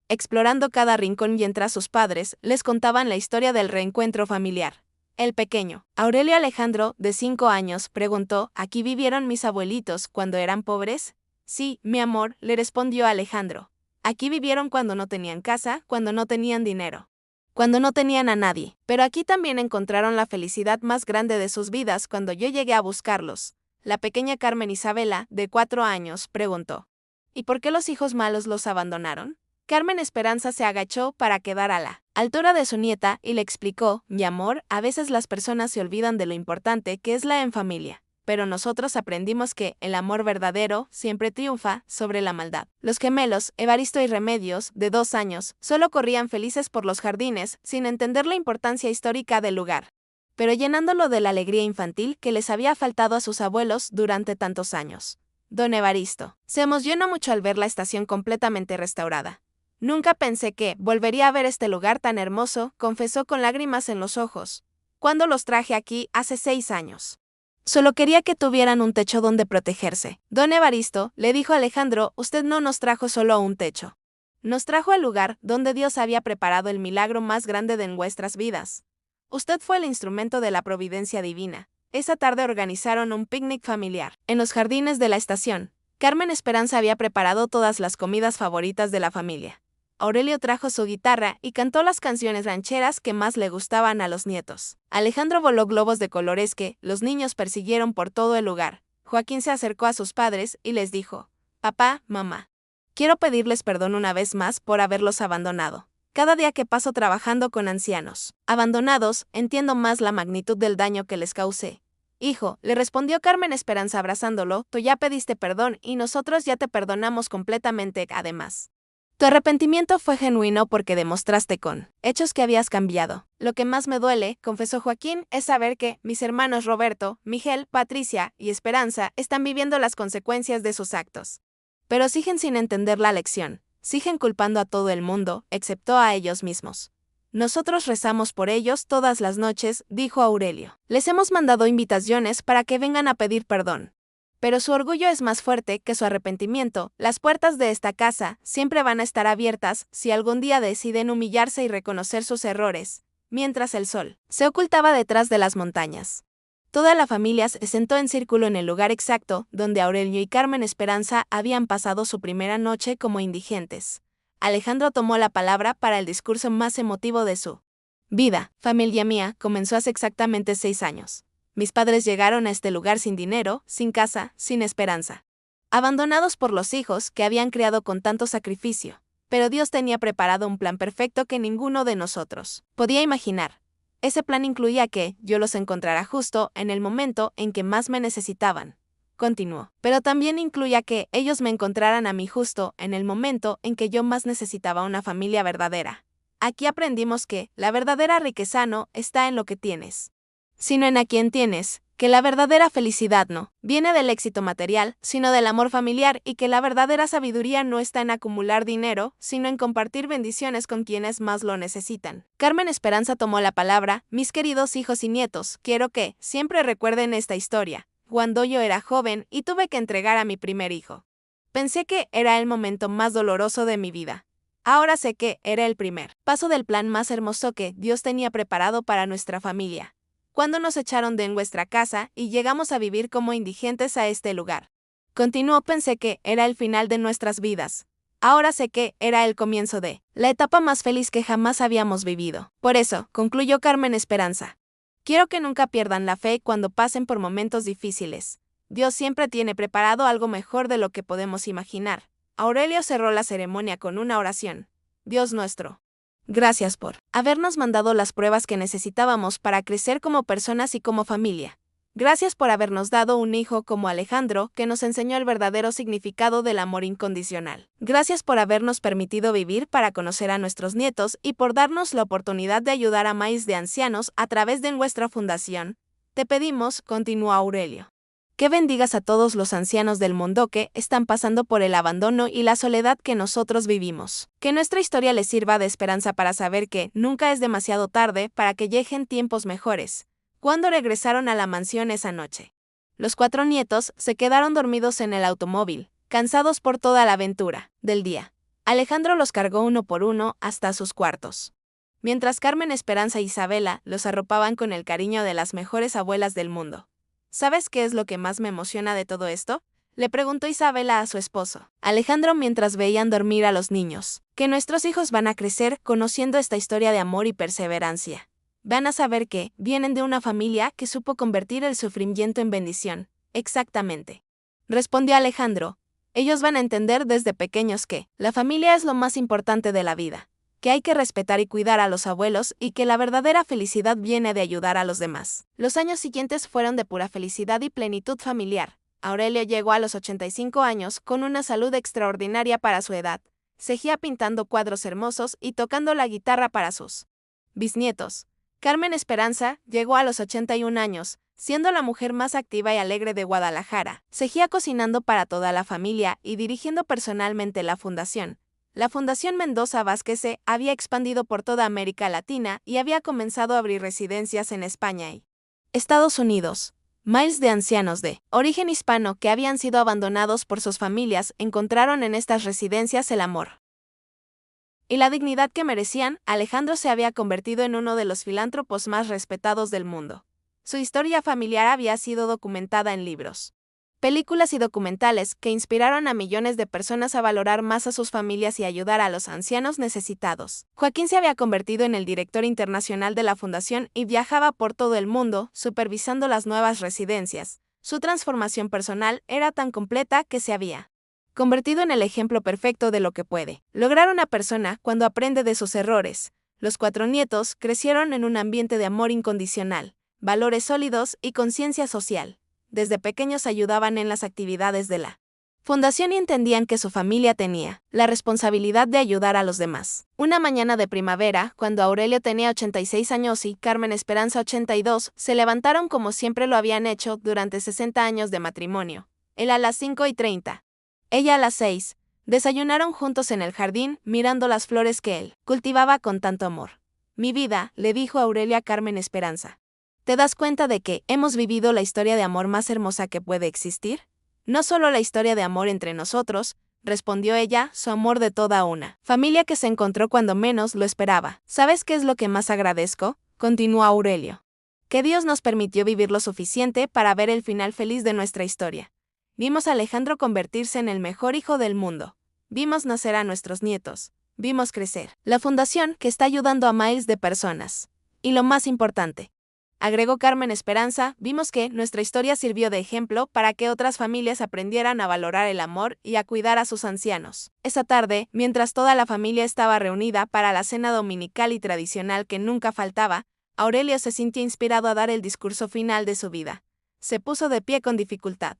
explorando cada rincón mientras sus padres les contaban la historia del reencuentro familiar. El pequeño Aurelio Alejandro, de 5 años, preguntó: ¿aquí vivieron mis abuelitos cuando eran pobres? Sí, mi amor, le respondió Alejandro. Aquí vivieron cuando no tenían casa, cuando no tenían dinero, cuando no tenían a nadie, pero aquí también encontraron la felicidad más grande de sus vidas cuando yo llegué a buscarlos. La pequeña Carmen Isabela, de 4 años, preguntó: ¿y por qué los hijos malos los abandonaron? Carmen Esperanza se agachó para quedar a la altura de su nieta y le explicó: mi amor, a veces las personas se olvidan de lo importante que es la en familia. pero nosotros aprendimos que el amor verdadero siempre triunfa sobre la maldad. Los gemelos, Evaristo y Remedios, de 2 años, solo corrían felices por los jardines, sin entender la importancia histórica del lugar, pero llenándolo de la alegría infantil que les había faltado a sus abuelos durante tantos años. Don Evaristo se emocionó mucho al ver la estación completamente restaurada. Nunca pensé que volvería a ver este lugar tan hermoso, confesó con lágrimas en los ojos. Cuando los traje aquí hace 6 años. Solo quería que tuvieran un techo donde protegerse. Don Evaristo, le dijo a Alejandro, usted no nos trajo solo un techo. Nos trajo al lugar donde Dios había preparado el milagro más grande de nuestras vidas. Usted fue el instrumento de la providencia divina. Esa tarde organizaron un picnic familiar. En los jardines de la estación, Carmen Esperanza había preparado todas las comidas favoritas de la familia. Aurelio trajo su guitarra y cantó las canciones rancheras que más le gustaban a los nietos. Alejandro voló globos de colores que los niños persiguieron por todo el lugar. Joaquín se acercó a sus padres y les dijo: Papá, mamá, quiero pedirles perdón una vez más por haberlos abandonado. Cada día que paso trabajando con ancianos abandonados, entiendo más la magnitud del daño que les causé. Hijo, le respondió Carmen Esperanza abrazándolo, tú ya pediste perdón y nosotros ya te perdonamos completamente además. Tu arrepentimiento fue genuino porque demostraste con hechos que habías cambiado. Lo que más me duele, confesó Joaquín, es saber que mis hermanos Roberto, Miguel, Patricia y Esperanza están viviendo las consecuencias de sus actos. Pero siguen sin entender la lección, siguen culpando a todo el mundo, excepto a ellos mismos. Nosotros rezamos por ellos todas las noches, dijo Aurelio. Les hemos mandado invitaciones para que vengan a pedir perdón. Pero su orgullo es más fuerte que su arrepentimiento. Las puertas de esta casa siempre van a estar abiertas si algún día deciden humillarse y reconocer sus errores. Mientras el sol se ocultaba detrás de las montañas, toda la familia se sentó en círculo en el lugar exacto donde Aurelio y Carmen Esperanza habían pasado su primera noche como indigentes. Alejandro tomó la palabra para el discurso más emotivo de su vida. Familia mía, comenzó hace exactamente 6 años. Mis padres llegaron a este lugar sin dinero, sin casa, sin esperanza. Abandonados por los hijos que habían criado con tanto sacrificio. Pero Dios tenía preparado un plan perfecto que ninguno de nosotros podía imaginar. Ese plan incluía que yo los encontrara justo en el momento en que más me necesitaban. Continuó. Pero también incluía que ellos me encontraran a mí justo en el momento en que yo más necesitaba una familia verdadera. Aquí aprendimos que la verdadera riqueza no está en lo que tienes, sino en a quien tienes, que la verdadera felicidad no viene del éxito material, sino del amor familiar y que la verdadera sabiduría no está en acumular dinero, sino en compartir bendiciones con quienes más lo necesitan. Carmen Esperanza tomó la palabra, mis queridos hijos y nietos, quiero que siempre recuerden esta historia. Cuando yo era joven y tuve que entregar a mi primer hijo, pensé que era el momento más doloroso de mi vida. Ahora sé que era el primer paso del plan más hermoso que Dios tenía preparado para nuestra familia. Cuando nos echaron de nuestra casa y llegamos a vivir como indigentes a este lugar. Continuó, pensé que era el final de nuestras vidas. Ahora sé que era el comienzo de la etapa más feliz que jamás habíamos vivido. Por eso, concluyó Carmen Esperanza, quiero que nunca pierdan la fe cuando pasen por momentos difíciles. Dios siempre tiene preparado algo mejor de lo que podemos imaginar. Aurelio cerró la ceremonia con una oración. Dios nuestro, gracias por habernos mandado las pruebas que necesitábamos para crecer como personas y como familia. Gracias por habernos dado un hijo como Alejandro que nos enseñó el verdadero significado del amor incondicional. Gracias por habernos permitido vivir para conocer a nuestros nietos y por darnos la oportunidad de ayudar a miles de ancianos a través de nuestra fundación. Te pedimos, continuó Aurelio, que bendigas a todos los ancianos del mundo que están pasando por el abandono y la soledad que nosotros vivimos. Que nuestra historia les sirva de esperanza para saber que nunca es demasiado tarde para que lleguen tiempos mejores. Cuando regresaron a la mansión esa noche, los 4 nietos se quedaron dormidos en el automóvil, cansados por toda la aventura del día. Alejandro los cargó uno por uno hasta sus cuartos, mientras Carmen Esperanza e Isabela los arropaban con el cariño de las mejores abuelas del mundo. ¿Sabes qué es lo que más me emociona de todo esto?, le preguntó Isabela a su esposo, Alejandro, mientras veían dormir a los niños. Que nuestros hijos van a crecer conociendo esta historia de amor y perseverancia. Van a saber que vienen de una familia que supo convertir el sufrimiento en bendición. Exactamente, respondió Alejandro. Ellos van a entender desde pequeños que la familia es lo más importante de la vida. que hay que respetar y cuidar a los abuelos y que la verdadera felicidad viene de ayudar a los demás. Los años siguientes fueron de pura felicidad y plenitud familiar. Aurelio llegó a los 85 años con una salud extraordinaria para su edad. Seguía pintando cuadros hermosos y tocando la guitarra para sus bisnietos. Carmen Esperanza llegó a los 81 años, siendo la mujer más activa y alegre de Guadalajara. Seguía cocinando para toda la familia y dirigiendo personalmente la fundación. La Fundación Mendoza Vázquez se había expandido por toda América Latina y había comenzado a abrir residencias en España y Estados Unidos. Miles de ancianos de origen hispano que habían sido abandonados por sus familias encontraron en estas residencias el amor y la dignidad que merecían. Alejandro se había convertido en uno de los filántropos más respetados del mundo. Su historia familiar había sido documentada en libros, películas y documentales que inspiraron a millones de personas a valorar más a sus familias y ayudar a los ancianos necesitados. Joaquín se había convertido en el director internacional de la fundación y viajaba por todo el mundo, supervisando las nuevas residencias. Su transformación personal era tan completa que se había convertido en el ejemplo perfecto de lo que puede lograr una persona cuando aprende de sus errores. Los 4 nietos crecieron en un ambiente de amor incondicional, valores sólidos y conciencia social. Desde pequeños ayudaban en las actividades de la fundación y entendían que su familia tenía la responsabilidad de ayudar a los demás. Una mañana de primavera, cuando Aurelio tenía 86 años y Carmen Esperanza 82, se levantaron como siempre lo habían hecho durante 60 años de matrimonio. Él a las 5:30. Ella a las 6. Desayunaron juntos en el jardín, mirando las flores que él cultivaba con tanto amor. Mi vida, le dijo Aurelio a Carmen Esperanza. ¿Te das cuenta de que hemos vivido la historia de amor más hermosa que puede existir? No solo la historia de amor entre nosotros, respondió ella, su amor de toda una familia que se encontró cuando menos lo esperaba. ¿Sabes qué es lo que más agradezco?, continuó Aurelio. Que Dios nos permitió vivir lo suficiente para ver el final feliz de nuestra historia. Vimos a Alejandro convertirse en el mejor hijo del mundo. Vimos nacer a nuestros nietos. Vimos crecer la fundación que está ayudando a miles de personas. Y lo más importante, agregó Carmen Esperanza, vimos que nuestra historia sirvió de ejemplo para que otras familias aprendieran a valorar el amor y a cuidar a sus ancianos. Esa tarde, mientras toda la familia estaba reunida para la cena dominical y tradicional que nunca faltaba, Aurelio se sintió inspirado a dar el discurso final de su vida. Se puso de pie con dificultad,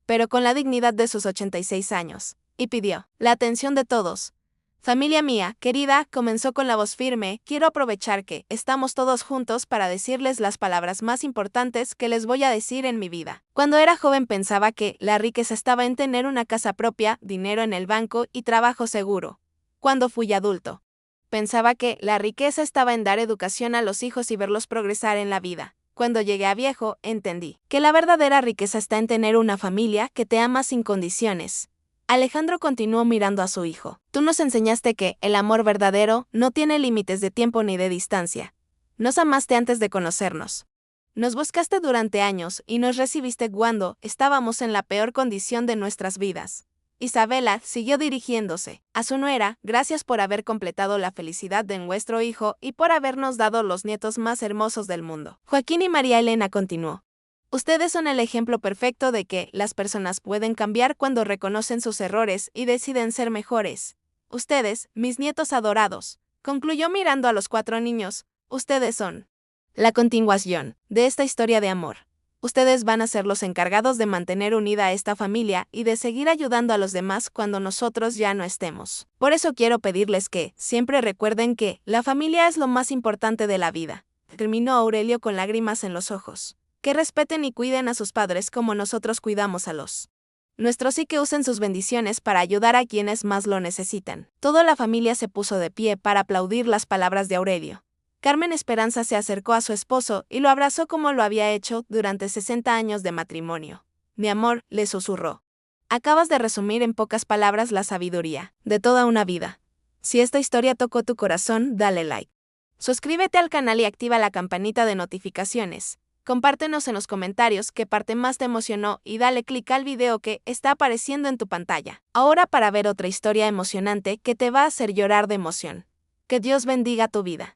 pero con la dignidad de sus 86 años, y pidió la atención de todos. Familia mía, querida, comenzó con la voz firme, quiero aprovechar que estamos todos juntos para decirles las palabras más importantes que les voy a decir en mi vida. Cuando era joven pensaba que la riqueza estaba en tener una casa propia, dinero en el banco y trabajo seguro. Cuando fui adulto, pensaba que la riqueza estaba en dar educación a los hijos y verlos progresar en la vida. Cuando llegué a viejo, entendí que la verdadera riqueza está en tener una familia que te ama sin condiciones. Alejandro continuó mirando a su hijo. Tú nos enseñaste que el amor verdadero no tiene límites de tiempo ni de distancia. Nos amaste antes de conocernos. Nos buscaste durante años y nos recibiste cuando estábamos en la peor condición de nuestras vidas. Isabela siguió dirigiéndose a su nuera, gracias por haber completado la felicidad de nuestro hijo y por habernos dado los nietos más hermosos del mundo. Joaquín y María Elena continuó. Ustedes son el ejemplo perfecto de que las personas pueden cambiar cuando reconocen sus errores y deciden ser mejores. Ustedes, mis nietos adorados, concluyó mirando a los 4 niños, ustedes son la continuación de esta historia de amor. Ustedes van a ser los encargados de mantener unida a esta familia y de seguir ayudando a los demás cuando nosotros ya no estemos. Por eso quiero pedirles que siempre recuerden que la familia es lo más importante de la vida. Terminó Aurelio con lágrimas en los ojos. Que respeten y cuiden a sus padres como nosotros cuidamos a los nuestros y que usen sus bendiciones para ayudar a quienes más lo necesitan. Toda la familia se puso de pie para aplaudir las palabras de Aurelio. Carmen Esperanza se acercó a su esposo y lo abrazó como lo había hecho durante 60 años de matrimonio. Mi amor, le susurró. Acabas de resumir en pocas palabras la sabiduría de toda una vida. Si esta historia tocó tu corazón, dale like. Suscríbete al canal y activa la campanita de notificaciones. Compártenos en los comentarios qué parte más te emocionó y dale clic al video que está apareciendo en tu pantalla. Ahora para ver otra historia emocionante que te va a hacer llorar de emoción. Que Dios bendiga tu vida.